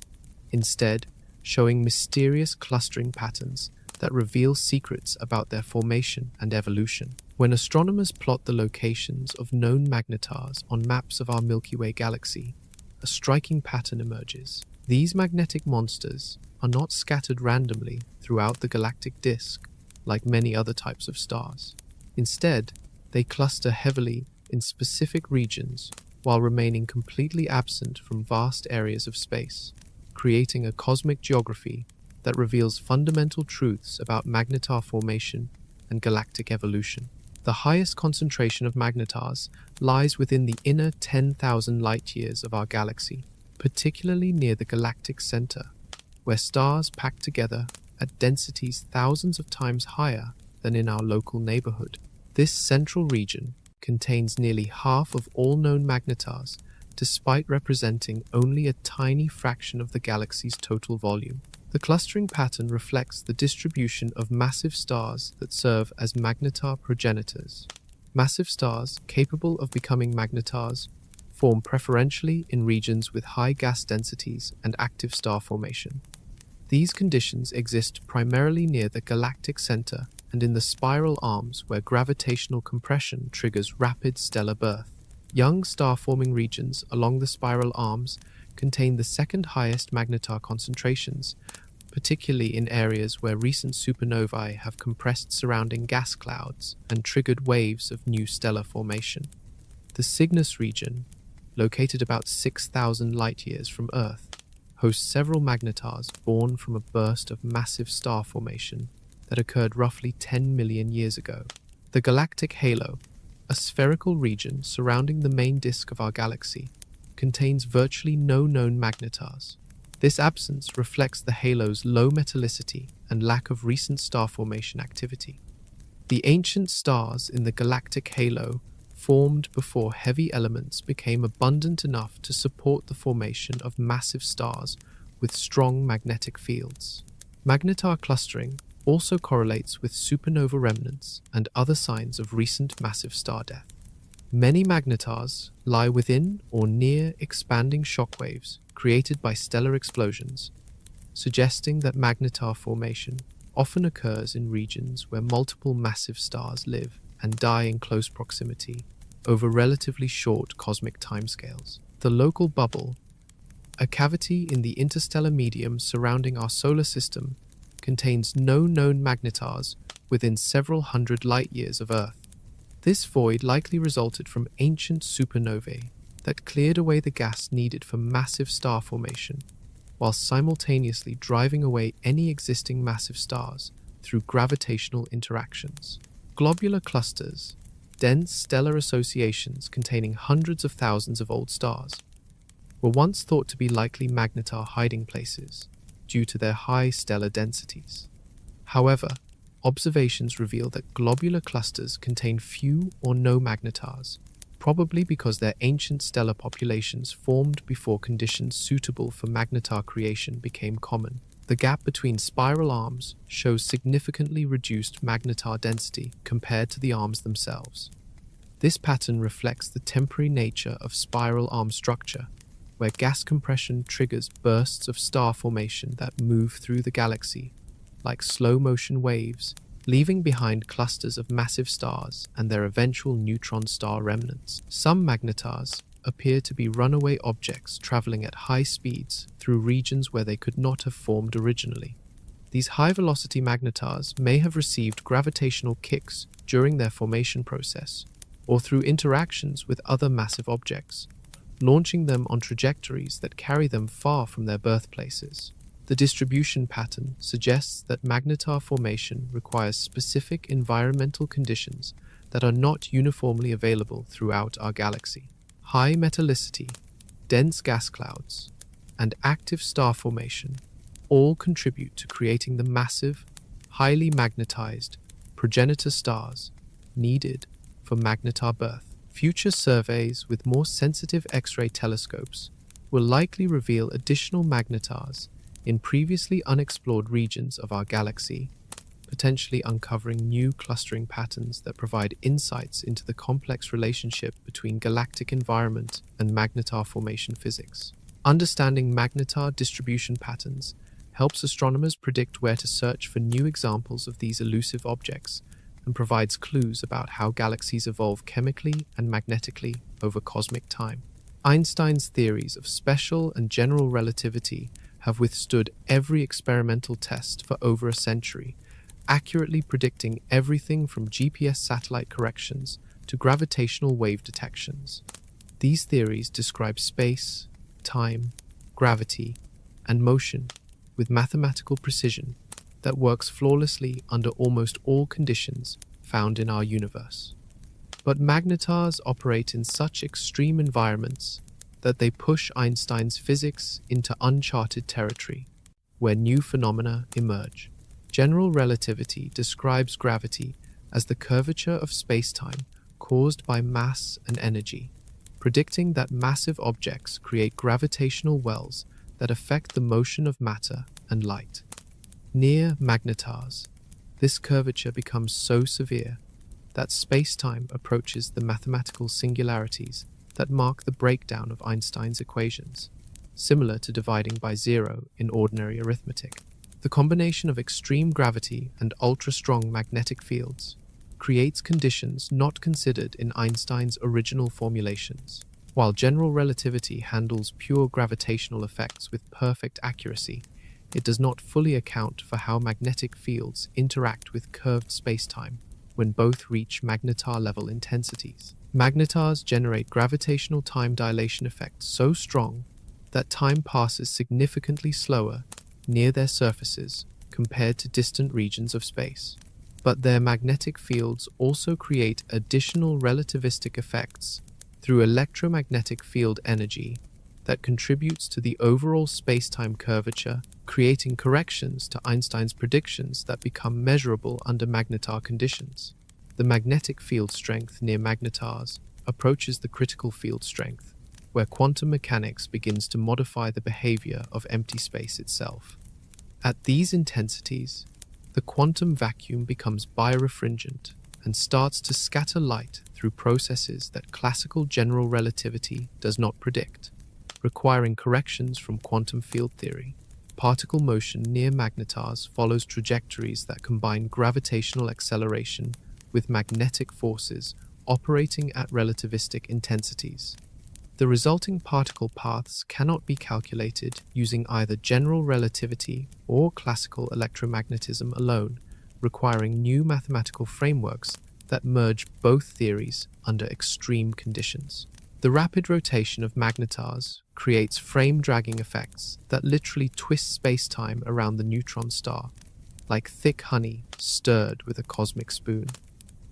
instead showing mysterious clustering patterns that reveal secrets about their formation and evolution. When astronomers plot the locations of known magnetars on maps of our Milky Way galaxy, a striking pattern emerges. These magnetic monsters are not scattered randomly throughout the galactic disk like many other types of stars. Instead, they cluster heavily in specific regions while remaining completely absent from vast areas of space, creating a cosmic geography that reveals fundamental truths about magnetar formation and galactic evolution. The highest concentration of magnetars lies within the inner 10,000 light-years of our galaxy, particularly near the galactic center, where stars pack together at densities thousands of times higher than in our local neighborhood. This central region contains nearly half of all known magnetars, despite representing only a tiny fraction of the galaxy's total volume. The clustering pattern reflects the distribution of massive stars that serve as magnetar progenitors. Massive stars capable of becoming magnetars form preferentially in regions with high gas densities and active star formation. These conditions exist primarily near the galactic center and in the spiral arms where gravitational compression triggers rapid stellar birth. Young star-forming regions along the spiral arms contain the second highest magnetar concentrations, particularly in areas where recent supernovae have compressed surrounding gas clouds and triggered waves of new stellar formation. The Cygnus region, located about 6,000 light-years from Earth, hosts several magnetars born from a burst of massive star formation that occurred roughly 10 million years ago. The galactic halo, a spherical region surrounding the main disk of our galaxy, contains virtually no known magnetars. This absence reflects the halo's low metallicity and lack of recent star formation activity. The ancient stars in the galactic halo formed before heavy elements became abundant enough to support the formation of massive stars with strong magnetic fields. Magnetar clustering also correlates with supernova remnants and other signs of recent massive star death. Many magnetars lie within or near expanding shockwaves created by stellar explosions, suggesting that magnetar formation often occurs in regions where multiple massive stars live and die in close proximity over relatively short cosmic timescales. The local bubble, a cavity in the interstellar medium surrounding our solar system, contains no known magnetars within several hundred light-years of Earth. This void likely resulted from ancient supernovae that cleared away the gas needed for massive star formation, while simultaneously driving away any existing massive stars through gravitational interactions. Globular clusters, dense stellar associations containing hundreds of thousands of old stars, were once thought to be likely magnetar hiding places due to their high stellar densities. However, observations reveal that globular clusters contain few or no magnetars, probably because their ancient stellar populations formed before conditions suitable for magnetar creation became common. The gap between spiral arms shows significantly reduced magnetar density compared to the arms themselves. This pattern reflects the temporary nature of spiral arm structure, where gas compression triggers bursts of star formation that move through the galaxy like slow-motion waves, leaving behind clusters of massive stars and their eventual neutron star remnants. Some magnetars appear to be runaway objects traveling at high speeds through regions where they could not have formed originally. These high-velocity magnetars may have received gravitational kicks during their formation process, or through interactions with other massive objects, launching them on trajectories that carry them far from their birthplaces. The distribution pattern suggests that magnetar formation requires specific environmental conditions that are not uniformly available throughout our galaxy. High metallicity, dense gas clouds, and active star formation all contribute to creating the massive, highly magnetized progenitor stars needed for magnetar birth. Future surveys with more sensitive X-ray telescopes will likely reveal additional magnetars in previously unexplored regions of our galaxy, potentially uncovering new clustering patterns that provide insights into the complex relationship between galactic environment and magnetar formation physics. Understanding magnetar distribution patterns helps astronomers predict where to search for new examples of these elusive objects and provides clues about how galaxies evolve chemically and magnetically over cosmic time. Einstein's theories of special and general relativity have withstood every experimental test for over a century, accurately predicting everything from GPS satellite corrections to gravitational wave detections. These theories describe space, time, gravity, and motion with mathematical precision that works flawlessly under almost all conditions found in our universe. But magnetars operate in such extreme environments that they push Einstein's physics into uncharted territory, where new phenomena emerge. General relativity describes gravity as the curvature of spacetime caused by mass and energy, predicting that massive objects create gravitational wells that affect the motion of matter and light. Near magnetars, this curvature becomes so severe that spacetime approaches the mathematical singularities that mark the breakdown of Einstein's equations, similar to dividing by zero in ordinary arithmetic. The combination of extreme gravity and ultra-strong magnetic fields creates conditions not considered in Einstein's original formulations. While general relativity handles pure gravitational effects with perfect accuracy, it does not fully account for how magnetic fields interact with curved spacetime when both reach magnetar-level intensities. Magnetars generate gravitational time dilation effects so strong that time passes significantly slower near their surfaces compared to distant regions of space. But their magnetic fields also create additional relativistic effects through electromagnetic field energy that contributes to the overall spacetime curvature, creating corrections to Einstein's predictions that become measurable under magnetar conditions. The magnetic field strength near magnetars approaches the critical field strength, where quantum mechanics begins to modify the behavior of empty space itself. At these intensities, the quantum vacuum becomes birefringent and starts to scatter light through processes that classical general relativity does not predict, requiring corrections from quantum field theory. Particle motion near magnetars follows trajectories that combine gravitational acceleration with magnetic forces operating at relativistic intensities. The resulting particle paths cannot be calculated using either general relativity or classical electromagnetism alone, requiring new mathematical frameworks that merge both theories under extreme conditions. The rapid rotation of magnetars creates frame-dragging effects that literally twist spacetime around the neutron star, like thick honey stirred with a cosmic spoon.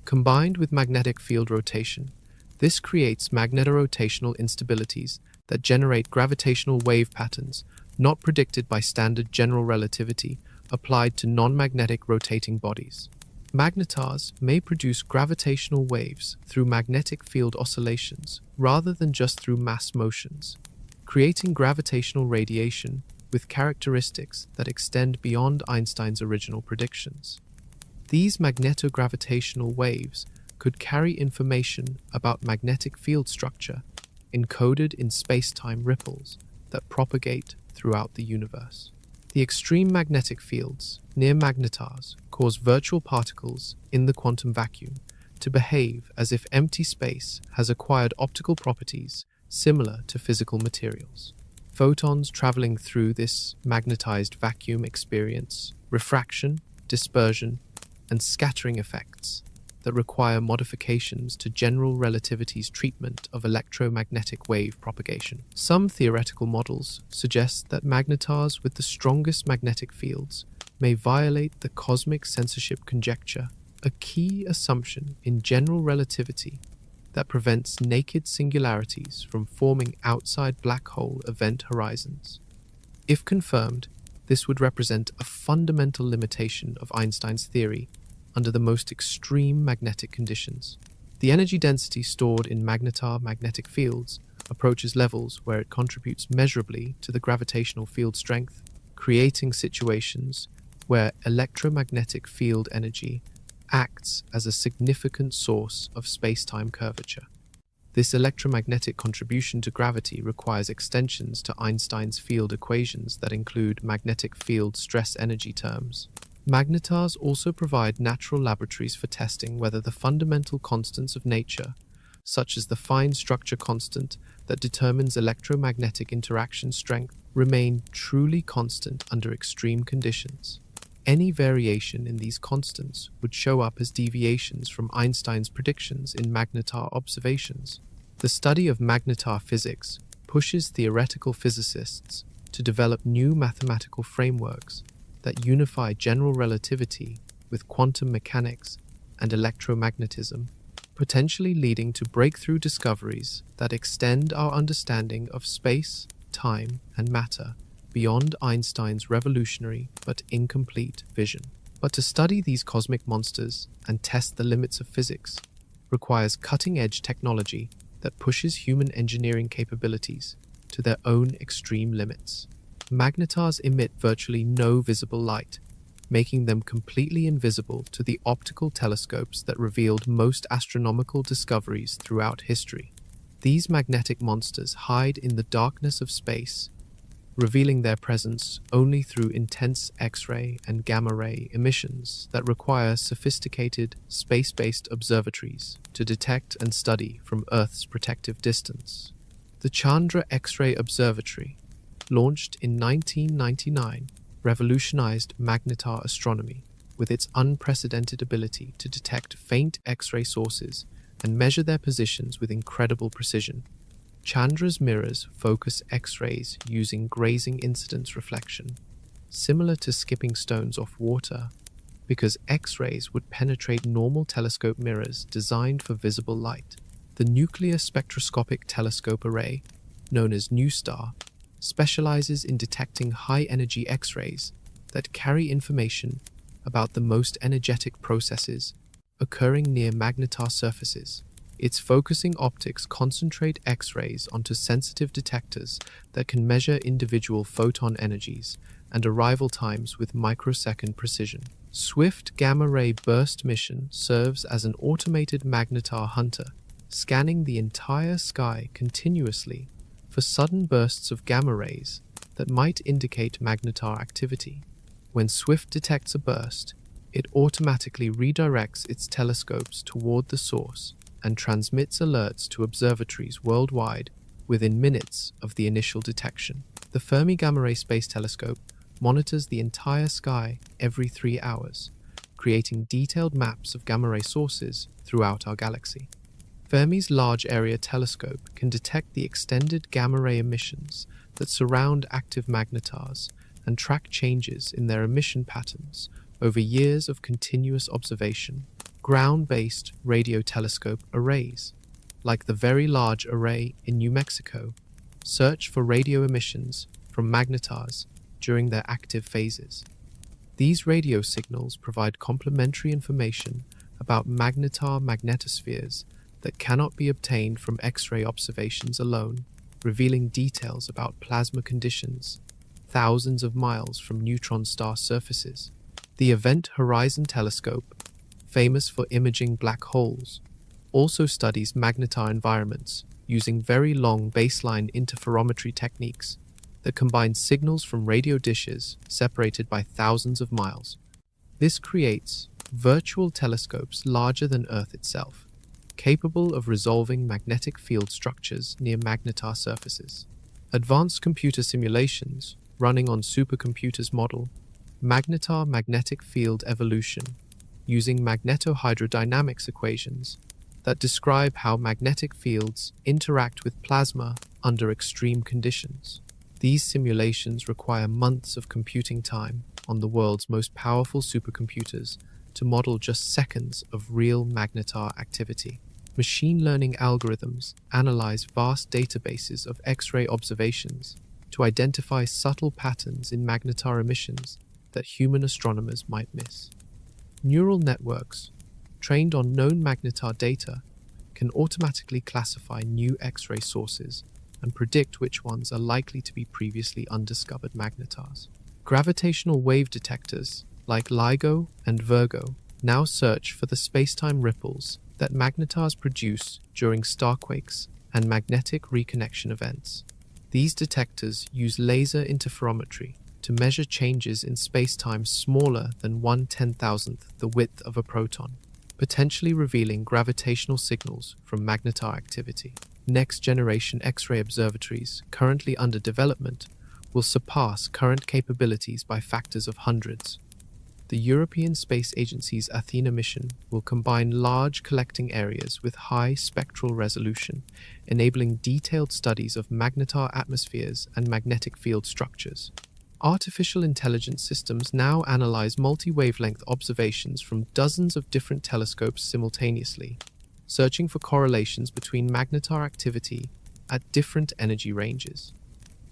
Combined with magnetic field rotation, this creates magnetorotational instabilities that generate gravitational wave patterns not predicted by standard general relativity applied to non-magnetic rotating bodies. Magnetars may produce gravitational waves through magnetic field oscillations rather than just through mass motions, creating gravitational radiation with characteristics that extend beyond Einstein's original predictions. These magnetogravitational waves could carry information about magnetic field structure encoded in space-time ripples that propagate throughout the universe. The extreme magnetic fields near magnetars cause virtual particles in the quantum vacuum to behave as if empty space has acquired optical properties similar to physical materials. Photons traveling through this magnetized vacuum experience refraction, dispersion, and scattering effects that require modifications to general relativity's treatment of electromagnetic wave propagation. Some theoretical models suggest that magnetars with the strongest magnetic fields may violate the cosmic censorship conjecture, a key assumption in general relativity that prevents naked singularities from forming outside black hole event horizons. If confirmed, this would represent a fundamental limitation of Einstein's theory under the most extreme magnetic conditions. The energy density stored in magnetar magnetic fields approaches levels where it contributes measurably to the gravitational field strength, creating situations where electromagnetic field energy acts as a significant source of spacetime curvature. This electromagnetic contribution to gravity requires extensions to Einstein's field equations that include magnetic field stress energy terms. Magnetars also provide natural laboratories for testing whether the fundamental constants of nature, such as the fine structure constant that determines electromagnetic interaction strength, remain truly constant under extreme conditions. Any variation in these constants would show up as deviations from Einstein's predictions in magnetar observations. The study of magnetar physics pushes theoretical physicists to develop new mathematical frameworks that unify general relativity with quantum mechanics and electromagnetism, potentially leading to breakthrough discoveries that extend our understanding of space, time, and matter beyond Einstein's revolutionary but incomplete vision. But to study these cosmic monsters and test the limits of physics requires cutting-edge technology that pushes human engineering capabilities to their own extreme limits. Magnetars emit virtually no visible light, making them completely invisible to the optical telescopes that revealed most astronomical discoveries throughout history. These magnetic monsters hide in the darkness of space, revealing their presence only through intense X-ray and gamma-ray emissions that require sophisticated space-based observatories to detect and study from Earth's protective distance. The Chandra X-ray Observatory, launched in 1999, revolutionized magnetar astronomy with its unprecedented ability to detect faint X-ray sources and measure their positions with incredible precision. Chandra's mirrors focus X-rays using grazing incidence reflection, similar to skipping stones off water, because X-rays would penetrate normal telescope mirrors designed for visible light. The Nuclear Spectroscopic Telescope Array, known as NuSTAR, specializes in detecting high-energy X-rays that carry information about the most energetic processes occurring near magnetar surfaces. Its focusing optics concentrate X-rays onto sensitive detectors that can measure individual photon energies and arrival times with microsecond precision. Swift Gamma-Ray Burst Mission serves as an automated magnetar hunter, scanning the entire sky continuously for sudden bursts of gamma rays that might indicate magnetar activity. When Swift detects a burst, it automatically redirects its telescopes toward the source and transmits alerts to observatories worldwide within minutes of the initial detection. The Fermi Gamma Ray Space Telescope monitors the entire sky every 3 hours, creating detailed maps of gamma ray sources throughout our galaxy. Fermi's Large Area Telescope can detect the extended gamma-ray emissions that surround active magnetars and track changes in their emission patterns over years of continuous observation. Ground-based radio telescope arrays, like the Very Large Array in New Mexico, search for radio emissions from magnetars during their active phases. These radio signals provide complementary information about magnetar magnetospheres that cannot be obtained from X-ray observations alone, revealing details about plasma conditions thousands of miles from neutron star surfaces. The Event Horizon Telescope, famous for imaging black holes, also studies magnetar environments using very long baseline interferometry techniques that combine signals from radio dishes separated by thousands of miles. This creates virtual telescopes larger than Earth itself, capable of resolving magnetic field structures near magnetar surfaces. Advanced computer simulations running on supercomputers model magnetar magnetic field evolution using magnetohydrodynamics equations that describe how magnetic fields interact with plasma under extreme conditions. These simulations require months of computing time on the world's most powerful supercomputers to model just seconds of real magnetar activity. Machine learning algorithms analyze vast databases of X-ray observations to identify subtle patterns in magnetar emissions that human astronomers might miss. Neural networks, trained on known magnetar data, can automatically classify new X-ray sources and predict which ones are likely to be previously undiscovered magnetars. Gravitational wave detectors, like LIGO and Virgo, now search for the spacetime ripples that magnetars produce during starquakes and magnetic reconnection events. These detectors use laser interferometry to measure changes in spacetime smaller than 1/10,000th the width of a proton, potentially revealing gravitational signals from magnetar activity. Next-generation X-ray observatories currently under development will surpass current capabilities by factors of hundreds. The European Space Agency's Athena mission will combine large collecting areas with high spectral resolution, enabling detailed studies of magnetar atmospheres and magnetic field structures. Artificial intelligence systems now analyze multi-wavelength observations from dozens of different telescopes simultaneously, searching for correlations between magnetar activity at different energy ranges.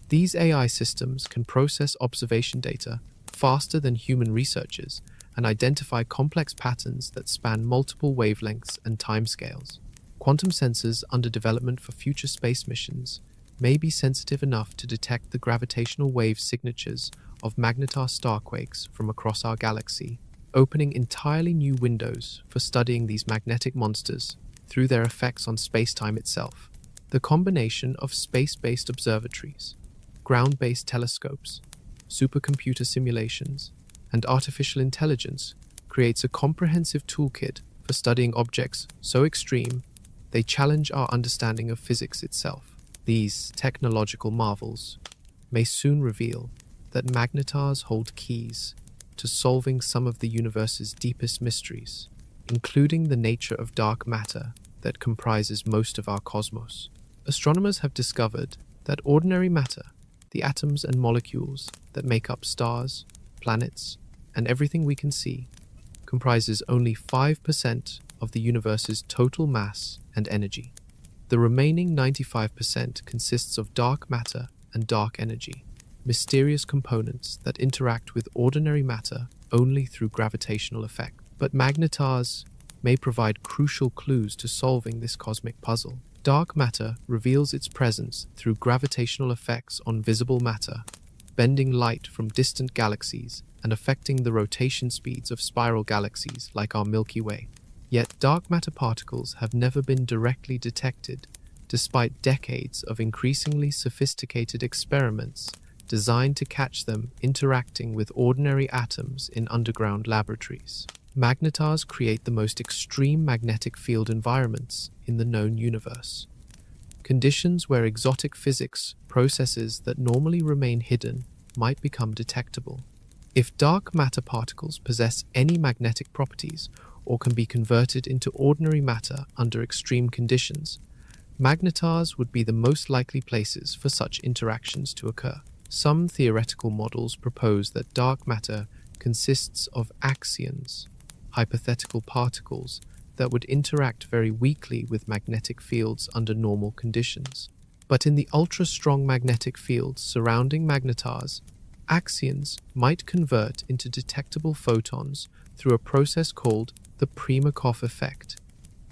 These AI systems can process observation data faster than human researchers and identify complex patterns that span multiple wavelengths and timescales. Quantum sensors under development for future space missions may be sensitive enough to detect the gravitational wave signatures of magnetar starquakes from across our galaxy, opening entirely new windows for studying these magnetic monsters through their effects on space-time itself. The combination of space-based observatories, ground-based telescopes, supercomputer simulations, and artificial intelligence creates a comprehensive toolkit for studying objects so extreme they challenge our understanding of physics itself. These technological marvels may soon reveal that magnetars hold keys to solving some of the universe's deepest mysteries, including the nature of dark matter that comprises most of our cosmos. Astronomers have discovered that ordinary matter, the atoms and molecules that make up stars, planets, and everything we can see, comprises only 5% of the universe's total mass and energy. The remaining 95% consists of dark matter and dark energy, mysterious components that interact with ordinary matter only through gravitational effect. But magnetars may provide crucial clues to solving this cosmic puzzle. Dark matter reveals its presence through gravitational effects on visible matter, bending light from distant galaxies and affecting the rotation speeds of spiral galaxies like our Milky Way. Yet dark matter particles have never been directly detected, despite decades of increasingly sophisticated experiments designed to catch them interacting with ordinary atoms in underground laboratories. Magnetars create the most extreme magnetic field environments in the known universe, conditions where exotic physics processes that normally remain hidden might become detectable. If dark matter particles possess any magnetic properties or can be converted into ordinary matter under extreme conditions, magnetars would be the most likely places for such interactions to occur. Some theoretical models propose that dark matter consists of axions, hypothetical particles that would interact very weakly with magnetic fields under normal conditions. But in the ultra-strong magnetic fields surrounding magnetars, axions might convert into detectable photons through a process called the Primakov effect,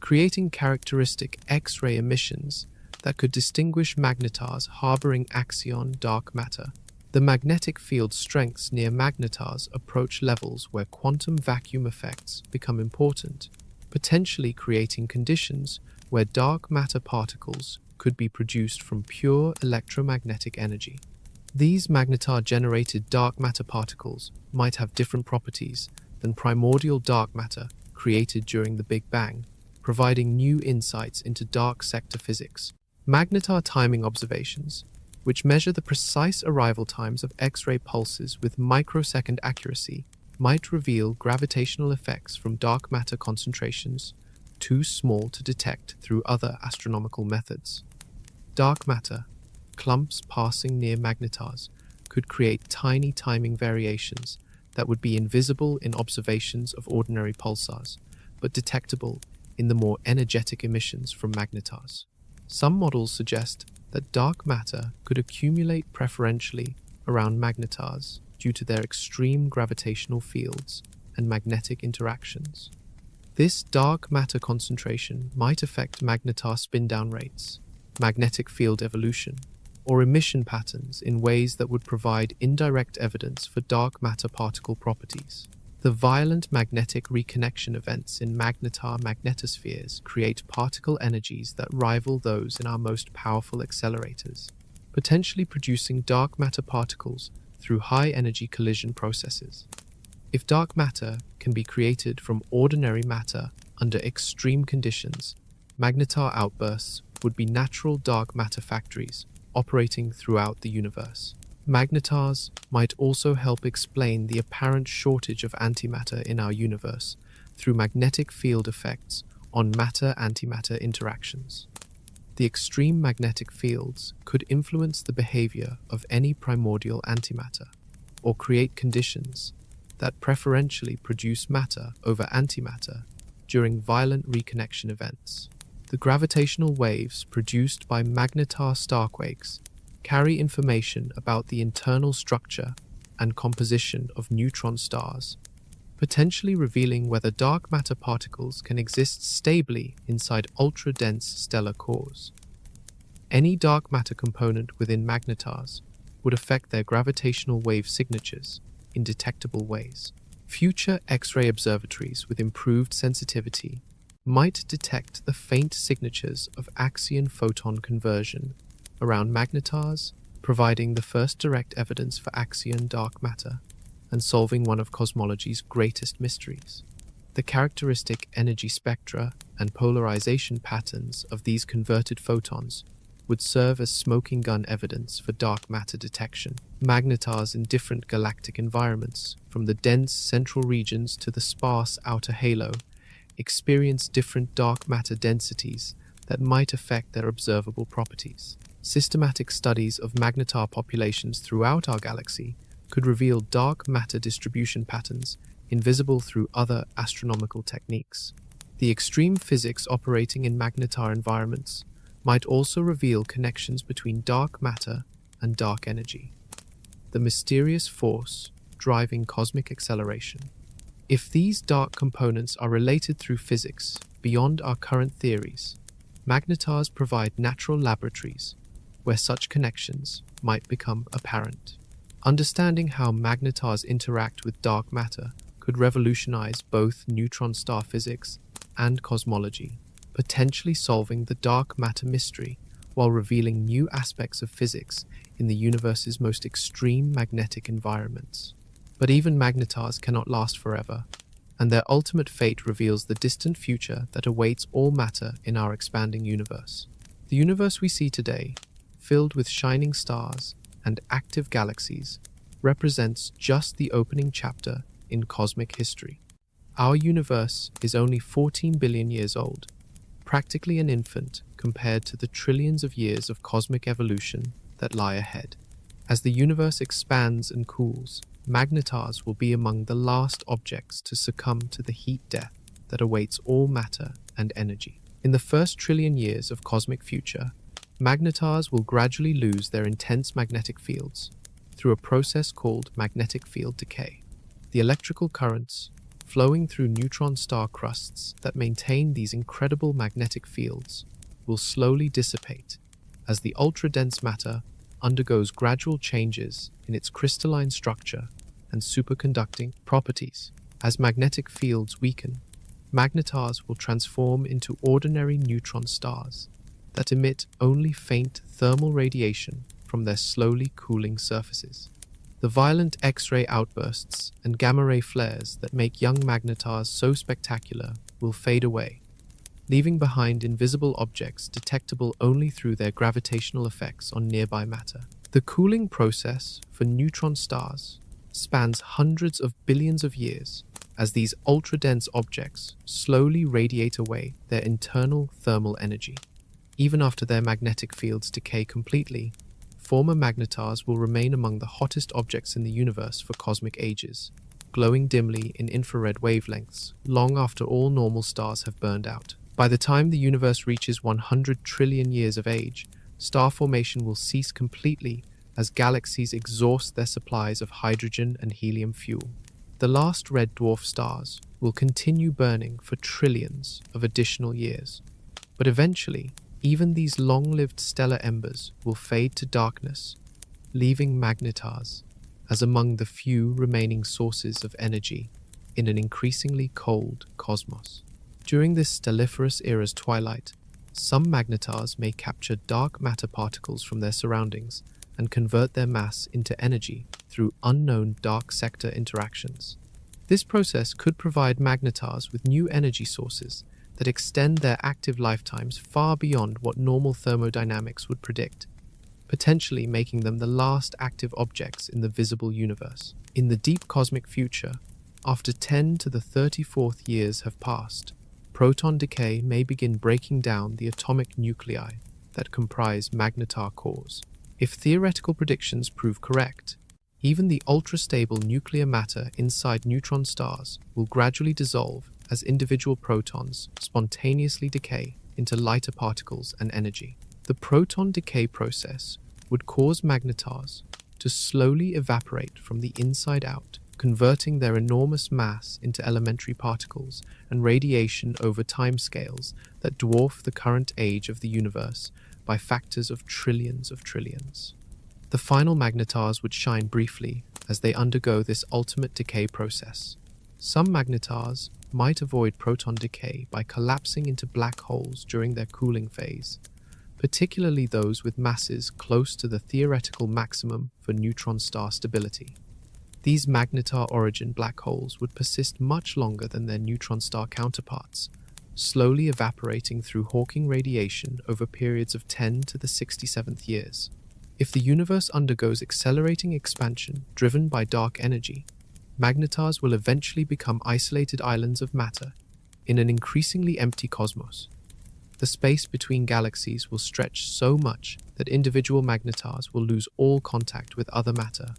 creating characteristic X-ray emissions that could distinguish magnetars harboring axion dark matter. The magnetic field strengths near magnetars approach levels where quantum vacuum effects become important, potentially creating conditions where dark matter particles could be produced from pure electromagnetic energy. These magnetar-generated dark matter particles might have different properties than primordial dark matter created during the Big Bang, providing new insights into dark sector physics. Magnetar timing observations, which measure the precise arrival times of X-ray pulses with microsecond accuracy, might reveal gravitational effects from dark matter concentrations too small to detect through other astronomical methods. Dark matter, clumps passing near magnetars, could create tiny timing variations that would be invisible in observations of ordinary pulsars, but detectable in the more energetic emissions from magnetars. Some models suggest that dark matter could accumulate preferentially around magnetars due to their extreme gravitational fields and magnetic interactions. This dark matter concentration might affect magnetar spin-down rates, magnetic field evolution, or emission patterns in ways that would provide indirect evidence for dark matter particle properties. The violent magnetic reconnection events in magnetar magnetospheres create particle energies that rival those in our most powerful accelerators, potentially producing dark matter particles through high-energy collision processes. If dark matter can be created from ordinary matter under extreme conditions, magnetar outbursts would be natural dark matter factories operating throughout the universe. Magnetars might also help explain the apparent shortage of antimatter in our universe through magnetic field effects on matter-antimatter interactions. The extreme magnetic fields could influence the behavior of any primordial antimatter, or create conditions that preferentially produce matter over antimatter during violent reconnection events. The gravitational waves produced by magnetar starquakes carry information about the internal structure and composition of neutron stars, potentially revealing whether dark matter particles can exist stably inside ultra-dense stellar cores. Any dark matter component within magnetars would affect their gravitational wave signatures in detectable ways. Future X-ray observatories with improved sensitivity might detect the faint signatures of axion photon conversion around magnetars, providing the first direct evidence for axion dark matter and solving one of cosmology's greatest mysteries. The characteristic energy spectra and polarization patterns of these converted photons would serve as smoking gun evidence for dark matter detection. Magnetars in different galactic environments, from the dense central regions to the sparse outer halo, experience different dark matter densities that might affect their observable properties. Systematic studies of magnetar populations throughout our galaxy could reveal dark matter distribution patterns invisible through other astronomical techniques. The extreme physics operating in magnetar environments might also reveal connections between dark matter and dark energy, the mysterious force driving cosmic acceleration. If these dark components are related through physics beyond our current theories, magnetars provide natural laboratories where such connections might become apparent. Understanding how magnetars interact with dark matter could revolutionize both neutron star physics and cosmology, potentially solving the dark matter mystery while revealing new aspects of physics in the universe's most extreme magnetic environments. But even magnetars cannot last forever, and their ultimate fate reveals the distant future that awaits all matter in our expanding universe. The universe we see today, filled with shining stars and active galaxies, represents just the opening chapter in cosmic history. Our universe is only 14 billion years old, practically an infant compared to the trillions of years of cosmic evolution that lie ahead. As the universe expands and cools, magnetars will be among the last objects to succumb to the heat death that awaits all matter and energy. In the first trillion years of cosmic future, magnetars will gradually lose their intense magnetic fields through a process called magnetic field decay. The electrical currents flowing through neutron star crusts that maintain these incredible magnetic fields will slowly dissipate as the ultra-dense matter undergoes gradual changes in its crystalline structure and superconducting properties. As magnetic fields weaken, magnetars will transform into ordinary neutron stars that emit only faint thermal radiation from their slowly cooling surfaces. The violent X-ray outbursts and gamma-ray flares that make young magnetars so spectacular will fade away, leaving behind invisible objects detectable only through their gravitational effects on nearby matter. The cooling process for neutron stars spans hundreds of billions of years as these ultra-dense objects slowly radiate away their internal thermal energy. Even after their magnetic fields decay completely, former magnetars will remain among the hottest objects in the universe for cosmic ages, glowing dimly in infrared wavelengths long after all normal stars have burned out. By the time the universe reaches 100 trillion years of age, star formation will cease completely as galaxies exhaust their supplies of hydrogen and helium fuel. The last red dwarf stars will continue burning for trillions of additional years, but eventually, even these long-lived stellar embers will fade to darkness, leaving magnetars as among the few remaining sources of energy in an increasingly cold cosmos. During this stelliferous era's twilight, some magnetars may capture dark matter particles from their surroundings and convert their mass into energy through unknown dark sector interactions. This process could provide magnetars with new energy sources that extend their active lifetimes far beyond what normal thermodynamics would predict, potentially making them the last active objects in the visible universe. In the deep cosmic future, after 10 to the 34th years have passed, proton decay may begin breaking down the atomic nuclei that comprise magnetar cores. If theoretical predictions prove correct, even the ultra-stable nuclear matter inside neutron stars will gradually dissolve as individual protons spontaneously decay into lighter particles and energy. The proton decay process would cause magnetars to slowly evaporate from the inside out, converting their enormous mass into elementary particles and radiation over timescales that dwarf the current age of the universe by factors of trillions of trillions. The final magnetars would shine briefly as they undergo this ultimate decay process. Some magnetars might avoid proton decay by collapsing into black holes during their cooling phase, particularly those with masses close to the theoretical maximum for neutron star stability. These magnetar origin black holes would persist much longer than their neutron star counterparts, slowly evaporating through Hawking radiation over periods of 10 to the 67th years. If the universe undergoes accelerating expansion driven by dark energy, magnetars will eventually become isolated islands of matter in an increasingly empty cosmos. The space between galaxies will stretch so much that individual magnetars will lose all contact with other matter,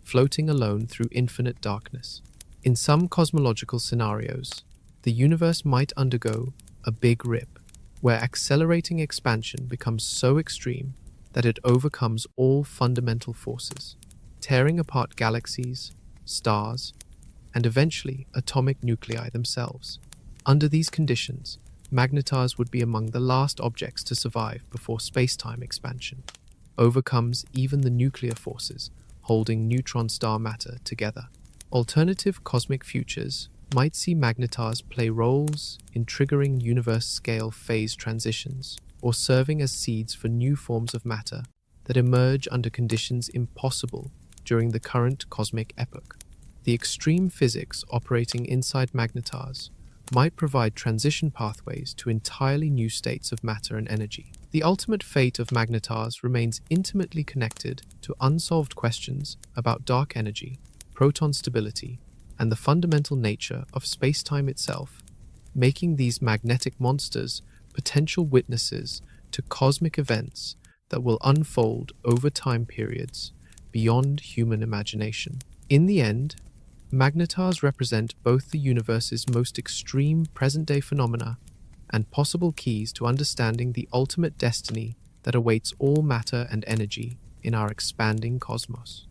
floating alone through infinite darkness. In some cosmological scenarios, the universe might undergo a big rip, where accelerating expansion becomes so extreme that it overcomes all fundamental forces, tearing apart galaxies, stars, and eventually atomic nuclei themselves. Under these conditions, magnetars would be among the last objects to survive before space-time expansion overcomes even the nuclear forces holding neutron star matter together. Alternative cosmic futures might see magnetars play roles in triggering universe-scale phase transitions or serving as seeds for new forms of matter that emerge under conditions impossible during the current cosmic epoch. The extreme physics operating inside magnetars might provide transition pathways to entirely new states of matter and energy. The ultimate fate of magnetars remains intimately connected to unsolved questions about dark energy, proton stability, and the fundamental nature of space-time itself, making these magnetic monsters potential witnesses to cosmic events that will unfold over time periods beyond human imagination. In the end, magnetars represent both the universe's most extreme present-day phenomena and possible keys to understanding the ultimate destiny that awaits all matter and energy in our expanding cosmos.